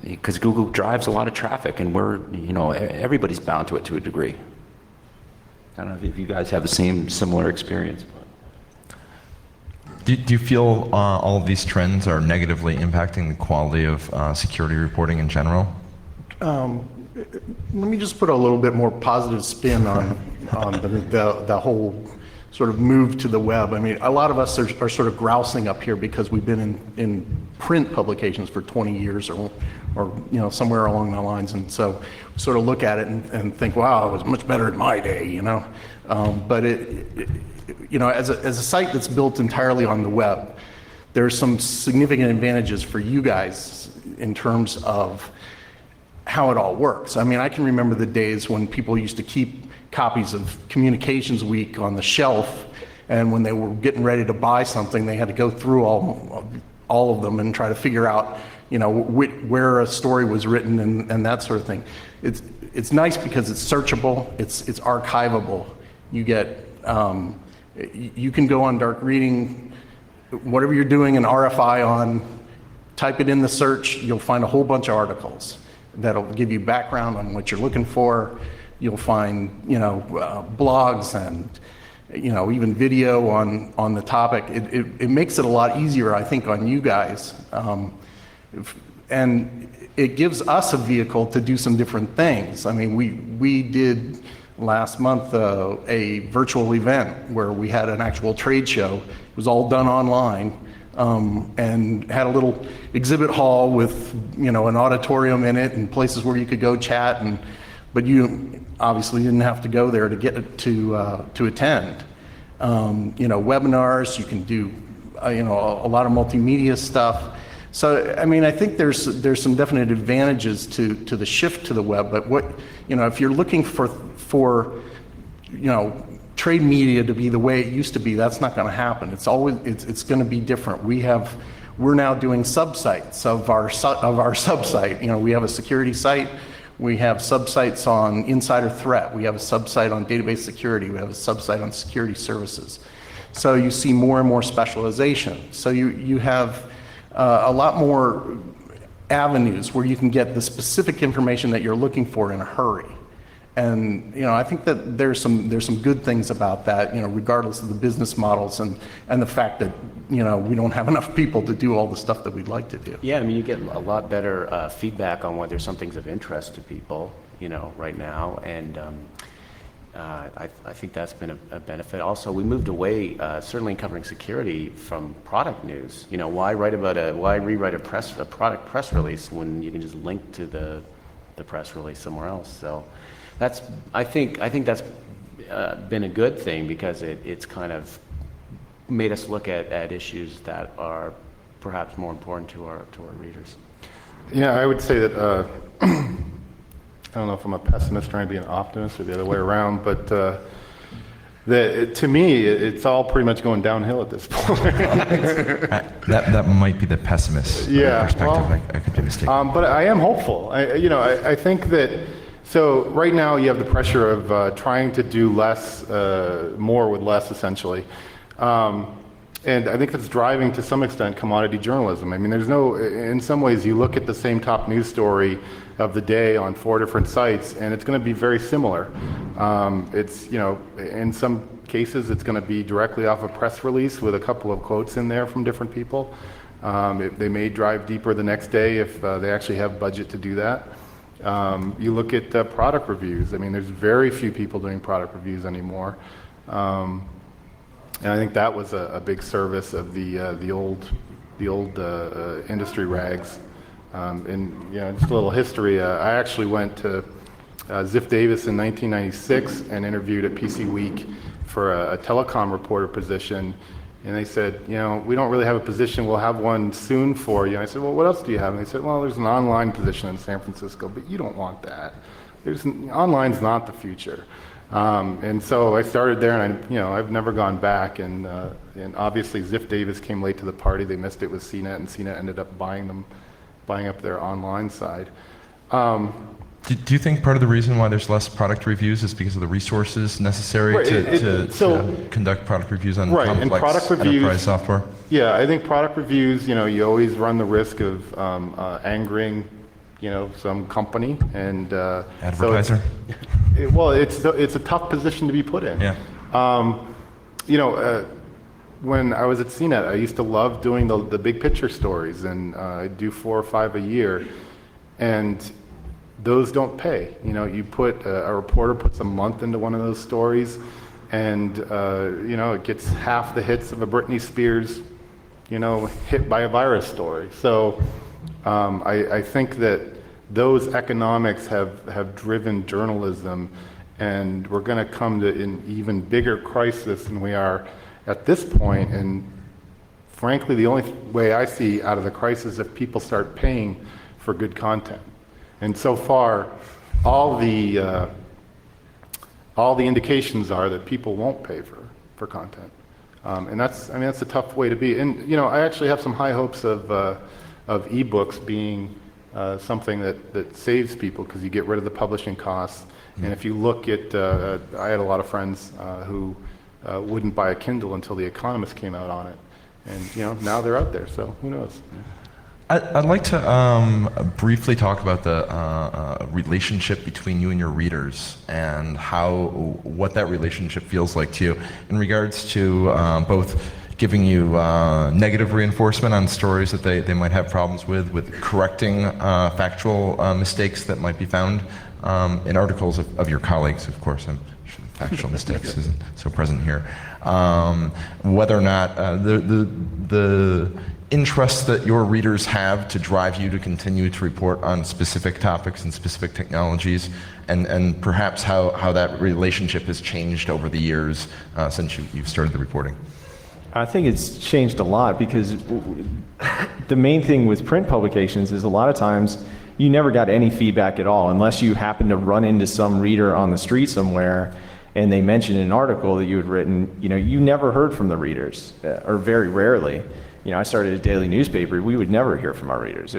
because Google drives a lot of traffic, and everybody's bound to it to a degree. I don't know if you guys have the similar experience. Do you feel all of these trends are negatively impacting the quality of security reporting in general? Let me just put a little bit more positive spin on the whole sort of move to the web. I mean, a lot of us are sort of grousing up here because we've been in print publications for 20 years or somewhere along the lines, and so we sort of look at it and think, wow, it was much better in my day, But as a site that's built entirely on the web, there's some significant advantages for you guys in terms of how it all works. I mean, I can remember the days when people used to keep copies of Communications Week on the shelf, and when they were getting ready to buy something, they had to go through all of them and try to figure out, where a story was written and that sort of thing. It's nice because it's searchable, it's archivable. You get, you can go on dark reading, whatever you're doing an RFI on, type it in the search, you'll find a whole bunch of articles that'll give you background on what you're looking for. You'll find, blogs and, even video on the topic. It makes it a lot easier, I think, on you guys. And it gives us a vehicle to do some different things. I mean, we did last month a virtual event where we had an actual trade show. It was all done online. And had a little exhibit hall with, an auditorium in it and places where you could go chat, but you obviously didn't have to go there to get to attend. Webinars, you can do, a lot of multimedia stuff. So, I mean, I think there's some definite advantages to the shift to the web, but if you're looking for trade media to be the way it used to be, that's not going to happen. It's going to be different. We're now doing subsites of our subsite. We have a security site. We have subsites on insider threat. We have a subsite on database security. We have a subsite on security services. So you see more and more specialization. So you have a lot more avenues where you can get the specific information that you're looking for in a hurry. And I think that there's some good things about that, regardless of the business models and the fact that we don't have enough people to do all the stuff that we'd like to do. Yeah, I mean, you get a lot better feedback on whether something's of interest to people, right now, and I think that's been a benefit. Also, we moved away, certainly in covering security, from product news. Why rewrite a product press release when you can just link to the press release somewhere else? So. I think that's been a good thing because it's kind of made us look at issues that are perhaps more important to our readers. Yeah, I would say that, I don't know if I'm a pessimist trying to be an optimist or the other way around, but to me, it's all pretty much going downhill at this point. That might be the pessimist perspective. Well, I could be mistaken. But I am hopeful. I think that. So right now you have the pressure of trying to do more with less, essentially. And I think that's driving, to some extent, commodity journalism. I mean, in some ways, you look at the same top news story of the day on 4 different sites, and it's going to be very similar. In some cases, it's going to be directly off a press release with a couple of quotes in there from different people. They may drive deeper the next day if they actually have budget to do that. You look at product reviews. I mean, there's very few people doing product reviews anymore, and I think that was a big service of the old industry rags. And just a little history. I actually went to Ziff Davis in 1996 and interviewed at PC Week for a telecom reporter position. And they said, we don't really have a position. We'll have one soon for you. And I said, well, what else do you have? And they said, well, there's an online position in San Francisco, but you don't want that. Online's not the future. And so I started there, and I've never gone back. And obviously, Ziff Davis came late to the party. They missed it with CNET, and CNET ended up buying up their online side. Do you think part of the reason why there's less product reviews is because of the resources necessary to conduct product reviews on complex enterprise software? Yeah, I think product reviews, you always run the risk of angering, some company and advertiser. So it's a tough position to be put in. Yeah. when I was at CNET, I used to love doing the big picture stories, and I'd do 4 or 5 a year, and those don't pay. You know, you put a reporter puts a month into one of those stories, and you know, it gets half the hits of a Britney Spears, you know, hit by a virus story. So I think that those economics have driven journalism, and we're going to come to an even bigger crisis than we are at this point. And frankly, the only way I see out of the crisis is if people start paying for good content. And so far, all the indications are that people won't pay for content. And that's a tough way to be. And you know, I actually have some high hopes of ebooks being something that saves people, because you get rid of the publishing costs. And if you look at, I had a lot of friends who wouldn't buy a Kindle until The Economist came out on it. And you know, now they're out there, so who knows? I'd like to briefly talk about the relationship between you and your readers, and what that relationship feels like to you in regards to both giving you negative reinforcement on stories that they might have problems with correcting factual mistakes that might be found in articles of your colleagues, of course. Factual mistakes isn't so present here. Whether or not the interest that your readers have to drive you to continue to report on specific topics and specific technologies, and perhaps how that relationship has changed over the years since you've started the reporting. I think it's changed a lot, because the main thing with print publications is a lot of times you never got any feedback at all, unless you happened to run into some reader on the street somewhere and they mentioned an article that you had written. You know, you never heard from the readers, or very rarely. You know, I started a daily newspaper, we would never hear from our readers.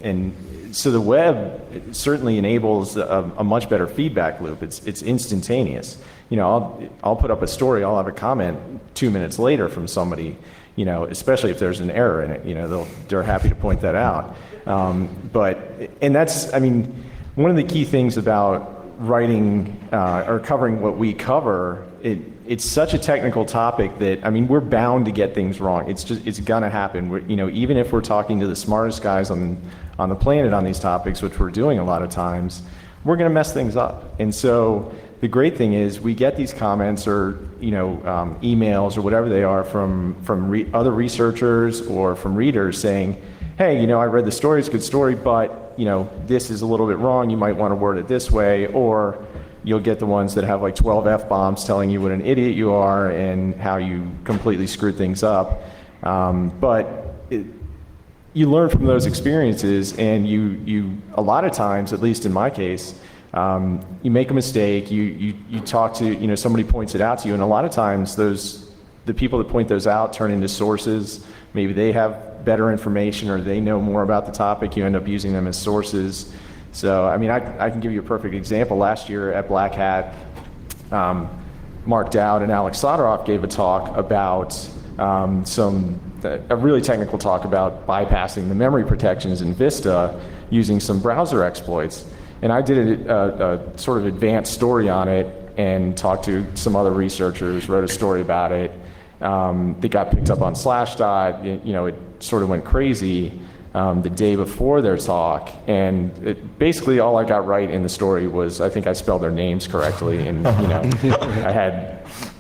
And so the web certainly enables a much better feedback loop. It's instantaneous. You know, I'll put up a story, I'll have a comment 2 minutes later from somebody, you know, especially if there's an error in it. You know, they're happy to point that out. And that's, I mean, one of the key things about writing or covering what we cover, it's such a technical topic that, I mean, we're bound to get things wrong. It's gonna happen. You know, even if we're talking to the smartest guys on the planet on these topics, which we're doing a lot of times, we're gonna mess things up. And so the great thing is we get these comments, or, you know, emails or whatever they are from other researchers or from readers saying, hey, you know, I read the story, it's a good story, but, you know, this is a little bit wrong, you might want to word it this way. Or you'll get the ones that have like 12 F-bombs telling you what an idiot you are and how you completely screwed things up. You learn from those experiences, and you a lot of times, at least in my case, you make a mistake, you talk to, you know, somebody points it out to you, and a lot of times the people that point those out turn into sources. Maybe they have better information, or they know more about the topic. You end up using them as sources. So, I mean, I can give you a perfect example. Last year at Black Hat, Mark Dowd and Alex Soderoff gave a talk about a really technical talk about bypassing the memory protections in Vista using some browser exploits. And I did a sort of advanced story on it and talked to some other researchers, wrote a story about it. They got picked up on Slashdot. You know, it sort of went crazy the day before their talk, and basically all I got right in the story was I think I spelled their names correctly, and you know,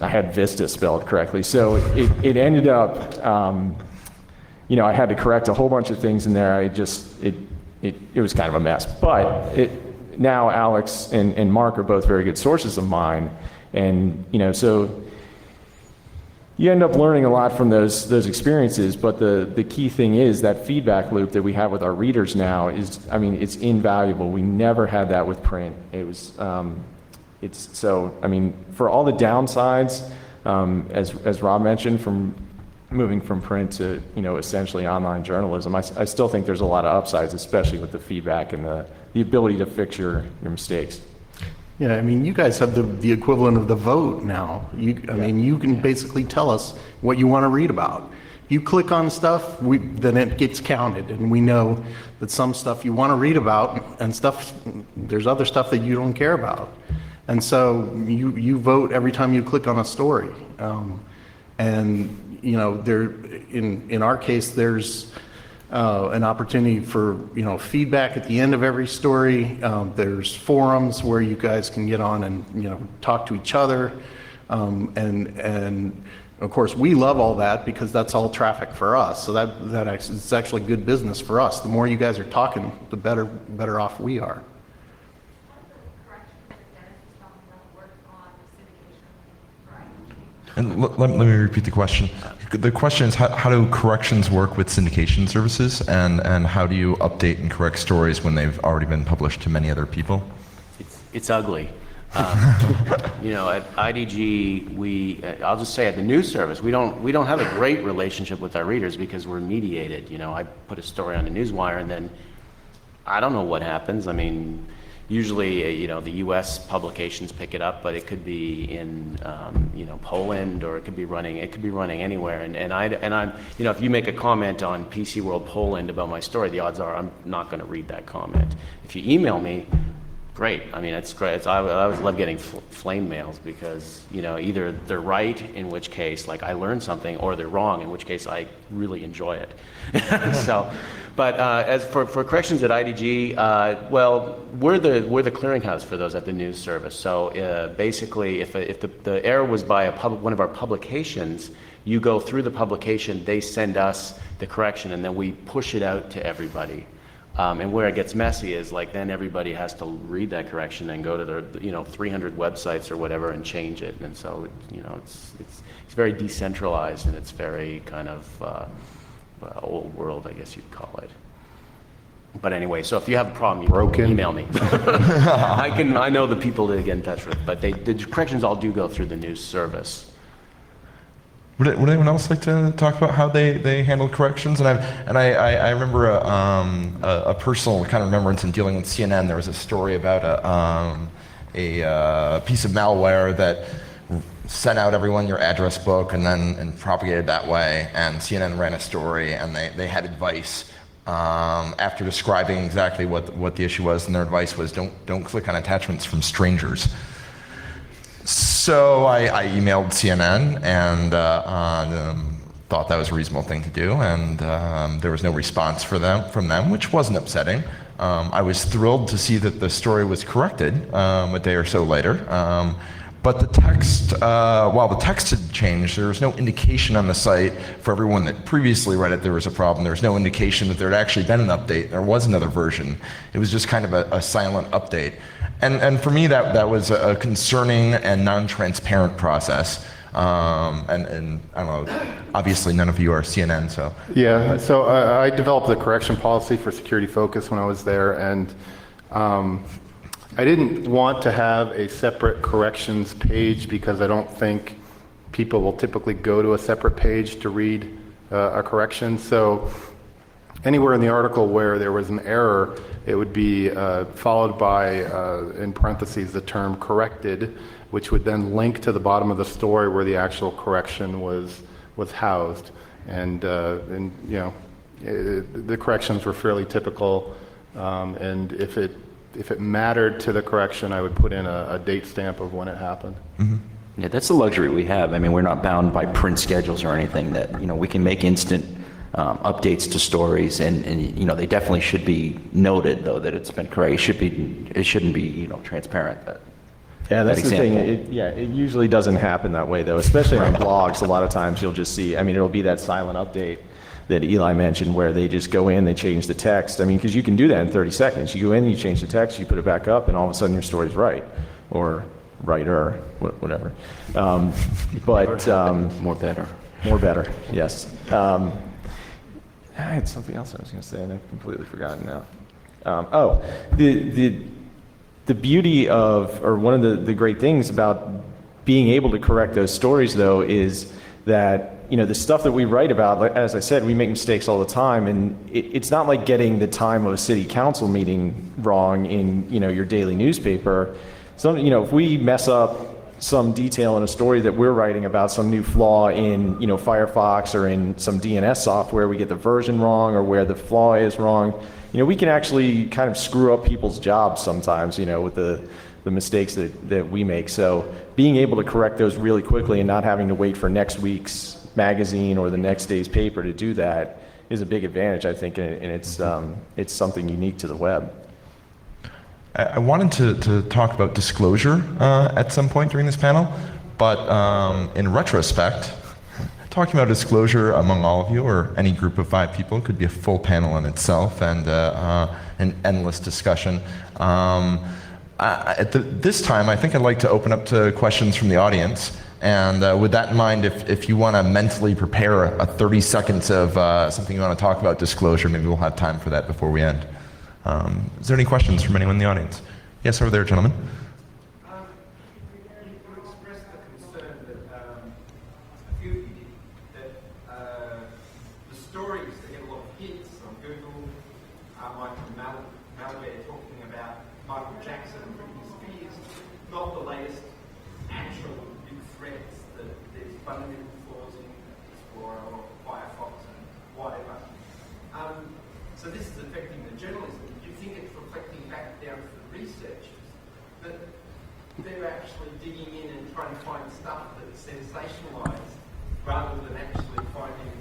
I had Vista spelled correctly. So it ended up, you know, I had to correct a whole bunch of things in there. It was kind of a mess, but now Alex and Mark are both very good sources of mine, and you know, so you end up learning a lot from those experiences. But the key thing is that feedback loop that we have with our readers now is, I mean, it's invaluable. We never had that with print. It was, so, I mean, for all the downsides, as Rob mentioned, from moving from print to, you know, essentially online journalism, I still think there's a lot of upsides, especially with the feedback and the ability to fix your mistakes. Yeah, I mean, you guys have the equivalent of the vote now. I mean, you can basically tell us what you want to read about. You click on stuff, then it gets counted, and we know that some stuff you want to read about, and there's other stuff that you don't care about. And so you vote every time you click on a story. And you know, in our case, there's an opportunity for, you know, feedback at the end of every story. There's forums where you guys can get on and, you know, talk to each other. And of course, we love all that because that's all traffic for us. So it's actually good business for us. The more you guys are talking, the better off we are. And let me repeat the question. The question is, how do corrections work with syndication services, and how do you update and correct stories when they've already been published to many other people? It's ugly. You know, at IDG, I'll just say at the news service, we don't have a great relationship with our readers because we're mediated. You know, I put a story on the Newswire, and then I don't know what happens. I mean, usually, you know, the U.S. publications pick it up, but it could be in, you know, Poland, or it could be running anywhere. And I'm, you know, if you make a comment on PC World Poland about my story, the odds are I'm not going to read that comment. If you email me, great. I mean, it's great. I always love getting flame mails because, you know, either they're right, in which case, like, I learned something, or they're wrong, in which case I really enjoy it. So, but as for corrections at IDG, well, we're the clearinghouse for those at the news service. So basically, if the error was by one of our publications, you go through the publication, they send us the correction, and then we push it out to everybody. And where it gets messy is, like, then everybody has to read that correction and go to their, you know, 300 websites or whatever and change it. And so, you know, it's very decentralized, and it's very kind of old world, I guess you'd call it. But anyway, so if you have a problem, you email me. I know the people to get in touch with, but the corrections all do go through the news service. Would anyone else like to talk about how they handle corrections? And I remember a personal kind of remembrance in dealing with CNN. There was a story about a piece of malware that sent out everyone your address book and propagated that way. And CNN ran a story, and they had advice after describing exactly what the issue was. And their advice was, don't click on attachments from strangers. So I emailed CNN and thought that was a reasonable thing to do, and there was no response from them, which wasn't upsetting. I was thrilled to see that the story was corrected a day or so later, but the text, while the text had changed, there was no indication on the site for everyone that previously read it there was a problem. There was no indication that there had actually been an update. There was another version. It was just kind of a silent update. And for me, that was a concerning and non-transparent process. And I don't know, obviously none of you are CNN, so. Yeah, so I developed the correction policy for Security Focus when I was there, and I didn't want to have a separate corrections page because I don't think people will typically go to a separate page to read a correction. So anywhere in the article where there was an error, it would be followed by, in parentheses, the term corrected, which would then link to the bottom of the story where the actual correction was housed. And you know, the corrections were fairly typical. And if it mattered to the correction, I would put in a date stamp of when it happened. Mm-hmm. Yeah, that's the luxury we have. I mean, we're not bound by print schedules or anything. That, you know, we can make instant updates to stories, and you know, they definitely should be noted, though, that it's been correct. It shouldn't be, you know, transparent. Yeah, that's the thing. It usually doesn't happen that way, though, especially on blogs. A lot of times you'll just see, I mean, it'll be that silent update that Eli mentioned where they just go in, they change the text. I mean, because you can do that in 30 seconds. You go in, you change the text, you put it back up, and all of a sudden your story's right, or righter, whatever. More better. More better, yes. I had something else I was going to say, and I've completely forgotten now. The beauty of, or one of the great things about being able to correct those stories, though, is that, you know, the stuff that we write about, like, as I said, we make mistakes all the time, and it's not like getting the time of a city council meeting wrong in, you know, your daily newspaper. So, you know, if we mess up some detail in a story that we're writing about, some new flaw in, you know, Firefox or in some DNS software, we get the version wrong or where the flaw is wrong, you know, we can actually kind of screw up people's jobs sometimes, you know, with the mistakes that we make. So being able to correct those really quickly and not having to wait for next week's magazine or the next day's paper to do that is a big advantage, I think, and it's something unique to the web. I wanted to talk about disclosure at some point during this panel, but in retrospect, talking about disclosure among all of you or any group of 5 people could be a full panel in itself and an endless discussion. At this time, I think I'd like to open up to questions from the audience. And with that in mind, if you want to mentally prepare a 30 seconds of something you want to talk about disclosure, maybe we'll have time for that before we end. Is there any questions from anyone in the audience? Yes, over there, gentlemen. You expressed the concern that a few of you did, that the stories that get a lot of hits on Google are like malware talking about Michael Jackson and Britney Spears, not the latest actual big threats that there's fundamental flaws in Explorer or Firefox and whatever. So this is affecting the journalism. Do you think it's reflecting back down to the researchers that they're actually digging in and trying to find stuff that's sensationalized rather than actually finding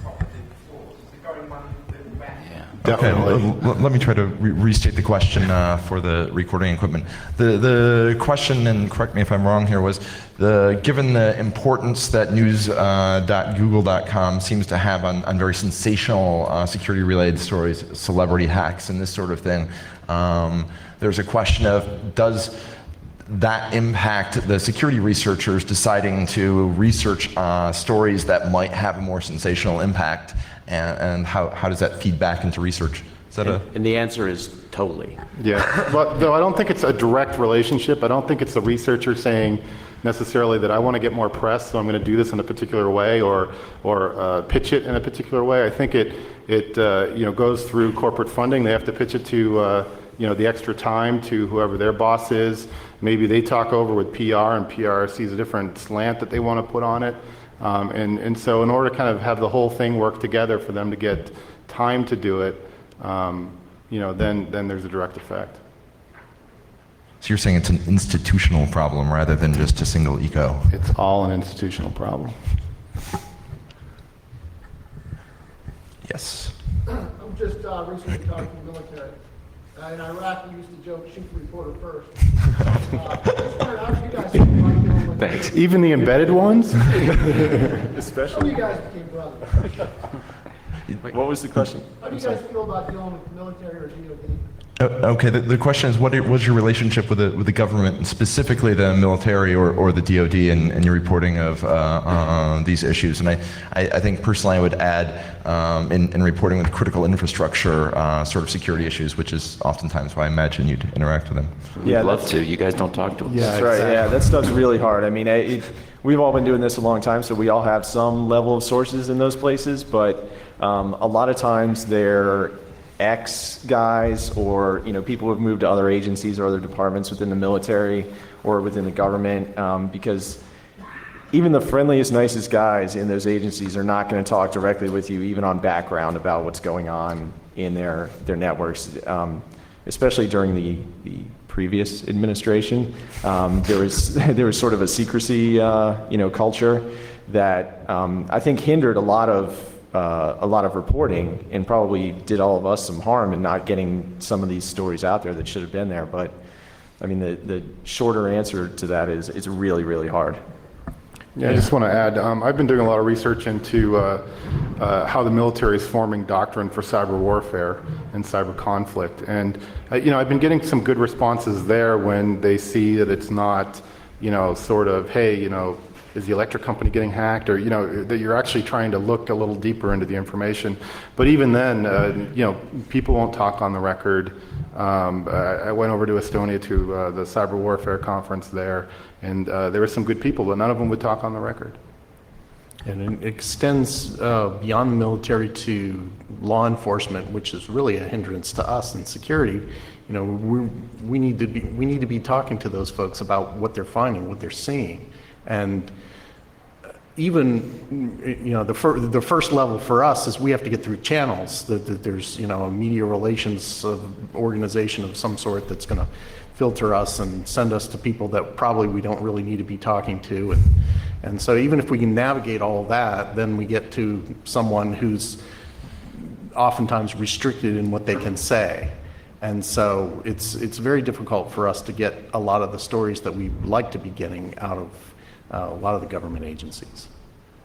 cognitive flaws? Is it going one level back? Yeah. Okay, let me try to restate the question for the recording equipment. The question, and correct me if I'm wrong here, was given the importance that news.google.com seems to have on very sensational security-related stories, celebrity hacks, and this sort of thing, there's a question of does that impact the security researchers deciding to research stories that might have a more sensational impact, and how does that feed back into research? Is that And the answer is totally. Yeah, but though I don't think it's a direct relationship. I don't think it's the researcher saying necessarily that I want to get more press, so I'm going to do this in a particular way or pitch it in a particular way. I think it goes through corporate funding. They have to pitch it to the extra time to whoever their boss is. Maybe they talk over with PR, and PR sees a different slant that they want to put on it. And so in order to kind of have the whole thing work together for them to get time to do it, then there's a direct effect. So you're saying it's an institutional problem rather than just a single eco? It's all an institutional problem. Yes. I'm just recently talking to the military. In Iraq, we used to joke, shoot the reporter first. How do you guys feel like dealing with Thanks. Even the embedded ones? Some of you guys became brothers. What was the question? How do you guys feel about dealing with the military or DoD? Okay, the question is, what was your relationship with the government, and specifically the military or the DoD, in your reporting of these issues? And I think personally I would add in reporting with critical infrastructure sort of security issues, which is oftentimes why I imagine you'd interact with them. We'd Yeah, love to. You guys don't talk to us. That's right. Yeah, that stuff's really hard. I mean, we've all been doing this a long time, so we all have some level of sources in those places. But a lot of times they're ex-guys or people who have moved to other agencies or other departments within the military or within the government, because even the friendliest, nicest guys in those agencies are not going to talk directly with you, even on background, about what's going on in their networks. Especially during the previous administration, there was sort of a secrecy culture that I think hindered a lot of reporting and probably did all of us some harm in not getting some of these stories out there that should have been there. But I mean, the shorter answer to that is it's really, really hard. Yeah, I just want to add, I've been doing a lot of research into how the military is forming doctrine for cyber warfare and cyber conflict. And, I've been getting some good responses there when they see that it's not, sort of, hey, is the electric company getting hacked? Or, that you're actually trying to look a little deeper into the information. But even then, people won't talk on the record. I went over to Estonia to the cyber warfare conference there, and there were some good people, but none of them would talk on the record. And it extends beyond the military to law enforcement, which is really a hindrance to us in security. We need to be talking to those folks about what they're finding, what they're seeing, and even the first level for us is we have to get through channels. That there's a media relations organization of some sort that's going to filter us and send us to people that probably we don't really need to be talking to, And so even if we can navigate all that, then we get to someone who's oftentimes restricted in what they can say. And so it's very difficult for us to get a lot of the stories that we like to be getting out of a lot of the government agencies.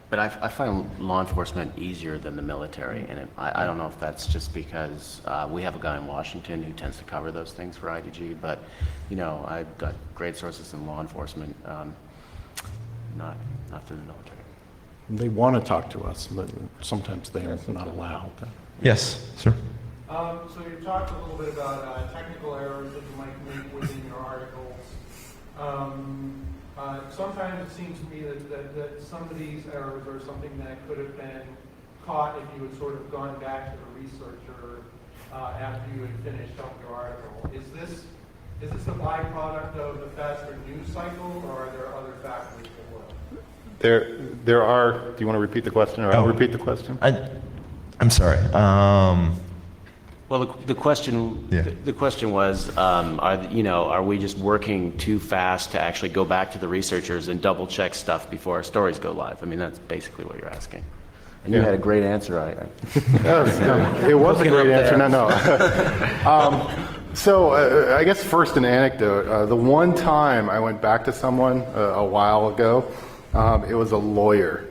But I find law enforcement easier than the military, and I don't know if that's just because we have a guy in Washington who tends to cover those things for IDG, but, you know, I've got great sources in law enforcement, not through the military. They want to talk to us, but sometimes they are not allowed. Yes, sir. So you talked a little bit about technical errors that you might make within your articles. Sometimes it seems to me that some of these errors are something that could have been caught if you had sort of gone back to the researcher after you had finished up your article. Is this a byproduct of the faster news cycle, or are there other factors as well? There are, do you want to repeat the question, or I'll repeat the question? I'm sorry. Well, the question was, are we just working too fast to actually go back to the researchers and double check stuff before our stories go live? I mean, that's basically what you're asking. And you had a great answer. It was a great answer. No. So I guess first an anecdote. The one time I went back to someone a while ago, it was a lawyer.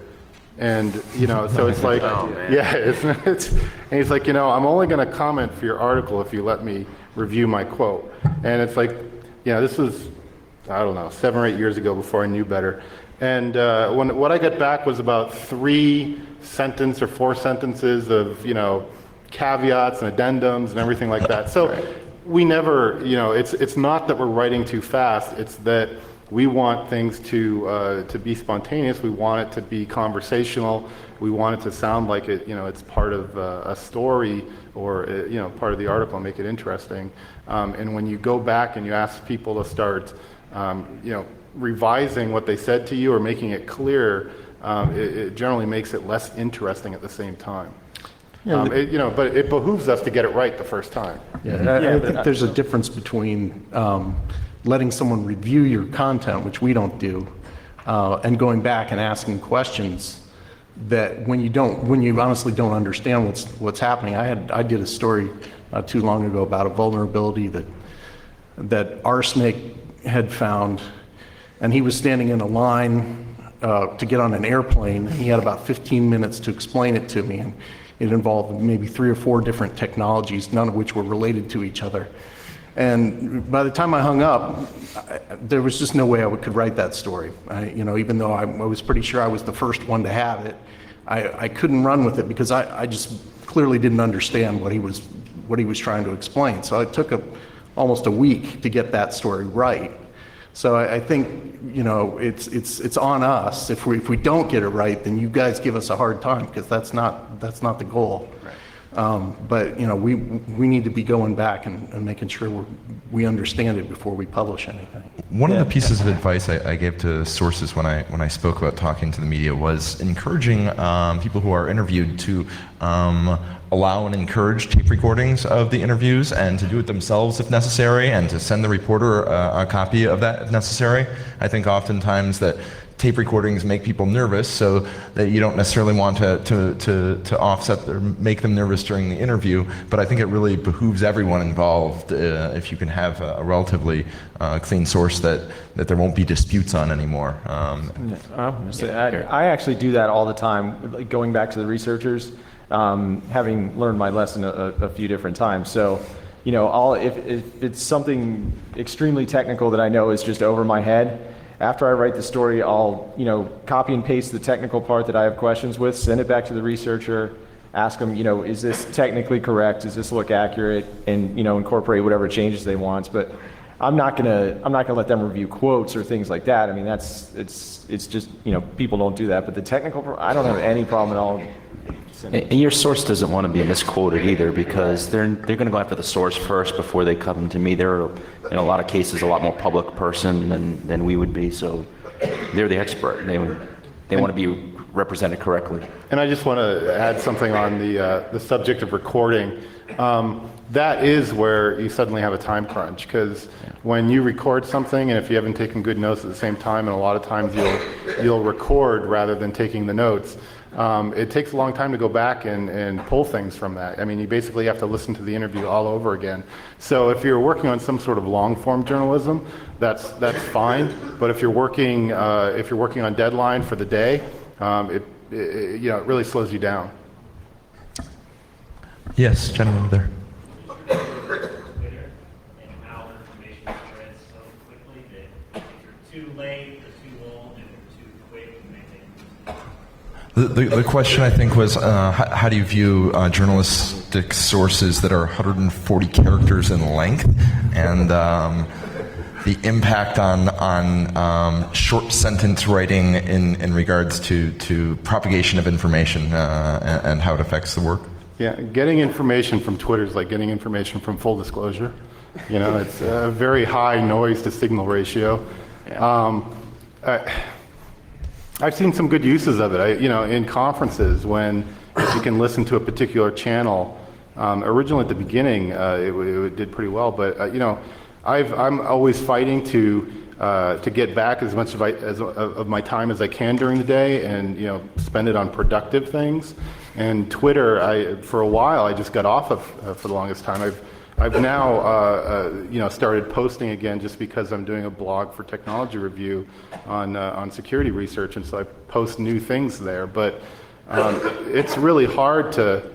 And, you know, so it's like, and he's like, you know, I'm only going to comment for your article if you let me review my quote. And it's like, you know, this was, I don't know, 7 or 8 years ago before I knew better. And what I got back was about 3 sentence or 4 sentences of, you know, caveats and addendums and everything like that. So we never, you know, it's not that we're writing too fast, it's that we want things to be spontaneous. We want it to be conversational. We want it to sound like it, you know, it's part of a story or you know, part of the article, and make it interesting. And when you go back and you ask people to start, you know, revising what they said to you or making it clear, it generally makes it less interesting at the same time. You know, but it behooves us to get it right the first time. I think there's a difference between letting someone review your content, which we don't do, and going back and asking questions that when you honestly don't understand what's happening. I did a story not too long ago about a vulnerability that Arsenic had found, and he was standing in a line to get on an airplane. He had about 15 minutes to explain it to me, and it involved maybe 3 or 4 different technologies, none of which were related to each other. And by the time I hung up, there was just no way I could write that story. You know, even though I was pretty sure I was the first one to have it, I couldn't run with it because I just clearly didn't understand what he was trying to explain. So it took almost a week to get that story right. So I think, you know, it's on us. If we don't get it right, then you guys give us a hard time, because that's not the goal. Right. But you know, we need to be going back and making sure we understand it before we publish anything. One of the pieces of advice I gave to sources when I spoke about talking to the media was encouraging people who are interviewed to allow and encourage tape recordings of the interviews, and to do it themselves if necessary, and to send the reporter a copy of that if necessary. I think oftentimes that tape recordings make people nervous, so that you don't necessarily want to offset or make them nervous during the interview. But I think it really behooves everyone involved if you can have a relatively clean source that there won't be disputes on anymore. I actually do that all the time, like going back to the researchers, having learned my lesson a few different times. So, you know, if it's something extremely technical that I know is just over my head, after I write the story, I'll, you know, copy and paste the technical part that I have questions with, send it back to the researcher, ask them, you know, is this technically correct? Does this look accurate? And, you know, incorporate whatever changes they want. But I'm not gonna let them review quotes or things like that. I mean, it's just, you know, people don't do that. But the technical, I don't have any problem at all. And your source doesn't want to be misquoted either, because they're going to go after the source first before they come to me. They're, in a lot of cases, a lot more public person than we would be, so they're the expert. They want to be represented correctly. And I just want to add something on the subject of recording. that is where you suddenly have a time crunch, because when you record something, and if you haven't taken good notes at the same time, and a lot of times you'll record rather than taking the notes, it takes a long time to go back and pull things from that. I mean, you basically have to listen to the interview all over again. So if you're working on some sort of long-form journalism, that's fine. But if you're working on deadline for the day, it really slows you down. Yes, gentleman over there. Twitter and how information spreads so quickly that if you're too late or too old, if you're too quick, you may take The question, I think, was how do you view journalistic sources that are 140 characters in length, and the impact on short sentence writing in regards to propagation of information and how it affects the work? Yeah, getting information from Twitter is like getting information from full disclosure. It's a very high noise to signal ratio. I've seen some good uses of it. In conferences, if you can listen to a particular channel. Originally at the beginning, it did pretty well, but I'm always fighting to get back as much of my time as I can during the day, and spend it on productive things. And Twitter, for a while, I just got off of for the longest time. I've now started posting again, just because I'm doing a blog for Technology Review on security research, and so I post new things there. But it's really hard to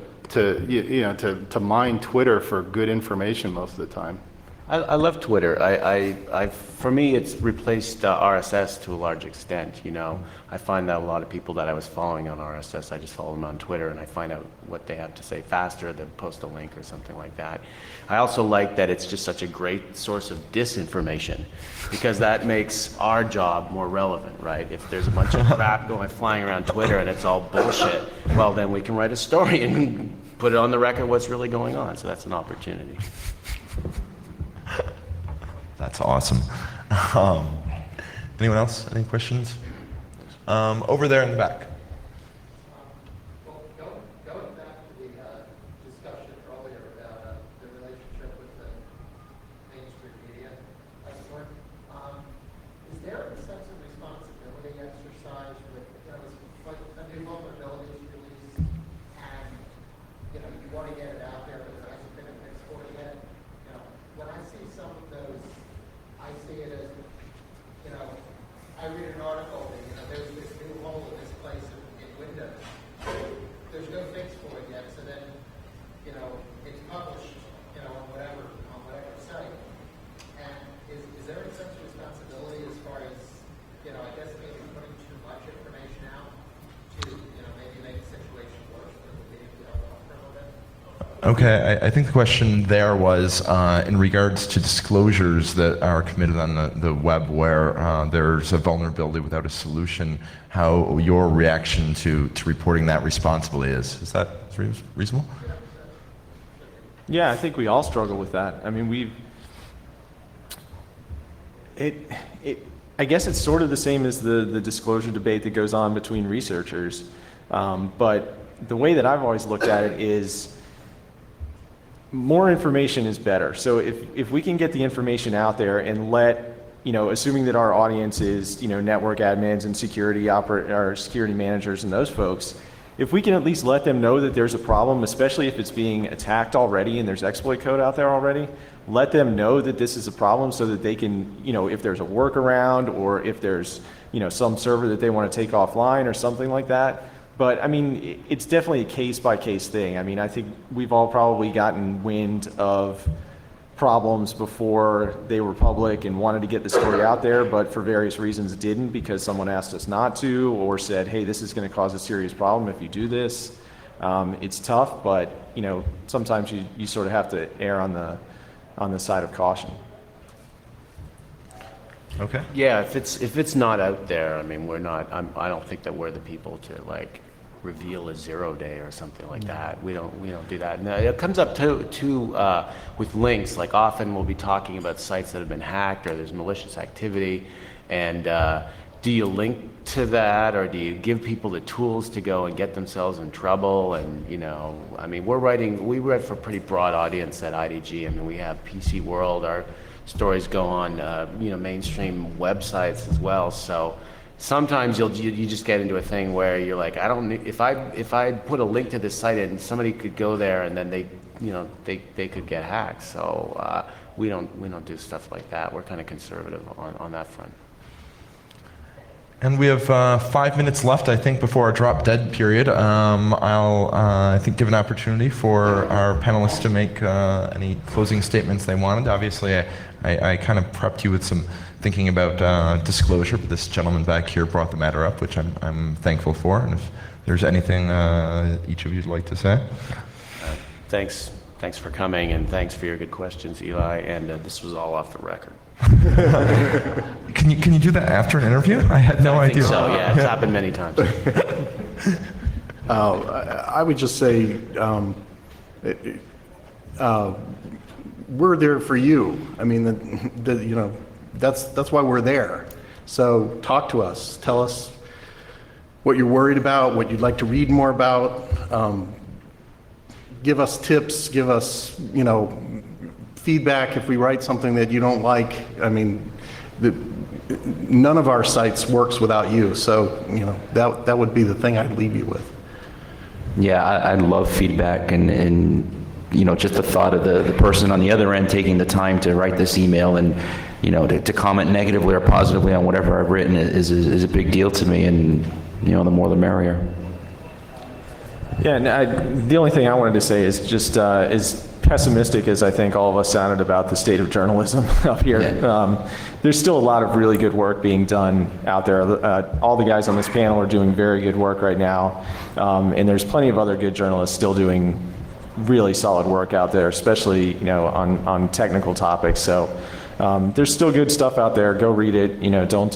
mine Twitter for good information most of the time. I love Twitter. For me, it's replaced RSS to a large extent. I find that a lot of people that I was following on RSS, I just follow them on Twitter, and I find out what they have to say faster than post a link or something like that. I also like that it's just such a great source of disinformation, because that makes our job more relevant, right? If there's a bunch of crap flying around Twitter and it's all bullshit, well, then we can write a story and put it on the record what's really going on. So that's an opportunity. That's awesome. Anyone else? Any questions? Over there in the back. Well, going back to the discussion earlier about the relationship with the mainstream media, is there a sense of responsibility exercise with, like a new vulnerabilities release, and you want to get it out there, but there hasn't been a fix for it yet? When I see some of those, I see it as, I read an article that, there's this new hole in this place in Windows. There's no fix for it yet, so then, it's published, on whatever site. And is there a sense of responsibility as far as, I guess maybe putting too much information out to, maybe make the situation worse than it would be if you held off for a little bit? Okay, I think the question there was in regards to disclosures that are committed on the web where there's a vulnerability without a solution, how your reaction to reporting that responsibly is. Is that reasonable? Yeah, I think we all struggle with that. I mean, I guess it's sort of the same as the disclosure debate that goes on between researchers. But the way that I've always looked at it is more information is better. So if we can get the information out there and let, assuming that our audience is, network admins and security managers and those folks, if we can at least let them know that there's a problem, especially if it's being attacked already and there's exploit code out there already, let them know that this is a problem so that they can, if there's a workaround or if there's, some server that they want to take offline or something like that. But I mean, it's definitely a case-by-case thing. I mean, I think we've all probably gotten wind of problems before they were public and wanted to get the story out there, but for various reasons didn't, because someone asked us not to or said, hey, this is going to cause a serious problem if you do this. It's tough, but sometimes you sort of have to err on the side of caution. Okay. Yeah, if it's not out there, I mean, I don't think that we're the people to reveal a 0 day or something like that. We don't do that. And it comes up too with links. Like often we'll be talking about sites that have been hacked or there's malicious activity, and do you link to that, or do you give people the tools to go and get themselves in trouble? And, you know, I mean, we write for a pretty broad audience at IDG. I mean, we have PC World, our stories go on, you know, mainstream websites as well. So sometimes you just get into a thing where you're like, I don't need, if I put a link to this site and somebody could go there and then they could get hacked. So we don't do stuff like that. We're kind of conservative on that front. And we have 5 minutes left, I think, before our drop dead period. I'll, I think, give an opportunity for our panelists to make any closing statements they wanted. Obviously, I kind of prepped you with some thinking about disclosure, but this gentleman back here brought the matter up, which I'm thankful for. And if there's anything each of you'd like to say. Thanks for coming, and thanks for your good questions, Eli. And this was all off the record. Can you do that after an interview? I had no idea. I think so, yeah. It's happened many times. I would just say, we're there for you. I mean, you know, that's why we're there. So talk to us. Tell us what you're worried about, what you'd like to read more about. Give us tips. Give us, you know, feedback if we write something that you don't like. I mean, none of our sites works without you. So, you know, that would be the thing I'd leave you with. Yeah, I love feedback, and you know, just the thought of the person on the other end taking the time to write this email and, you know, to comment negatively or positively on whatever I've written is a big deal to me, and, you know, the more the merrier. Yeah, and the only thing I wanted to say is just as pessimistic as I think all of us sounded about the state of journalism up here. Yeah. There's still a lot of really good work being done out there. All the guys on this panel are doing very good work right now, and there's plenty of other good journalists still doing really solid work out there, especially, you know, on technical topics. So there's still good stuff out there. Go read it. You know, don't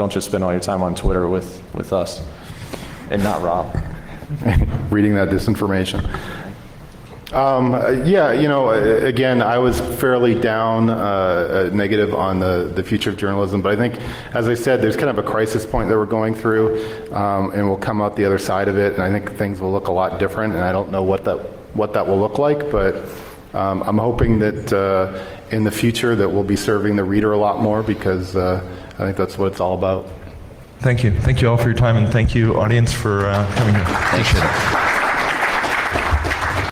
just spend all your time on Twitter with us and not Rob. Reading that disinformation. Yeah, you know, again, I was fairly down, negative on the future of journalism, but I think, as I said, there's kind of a crisis point that we're going through, and we'll come out the other side of it, and I think things will look a lot different, and I don't know what that will look like, but I'm hoping that in the future that we'll be serving the reader a lot more, because I think that's what it's all about. Thank you. Thank you all for your time, and thank you, audience, for coming here. Appreciate it.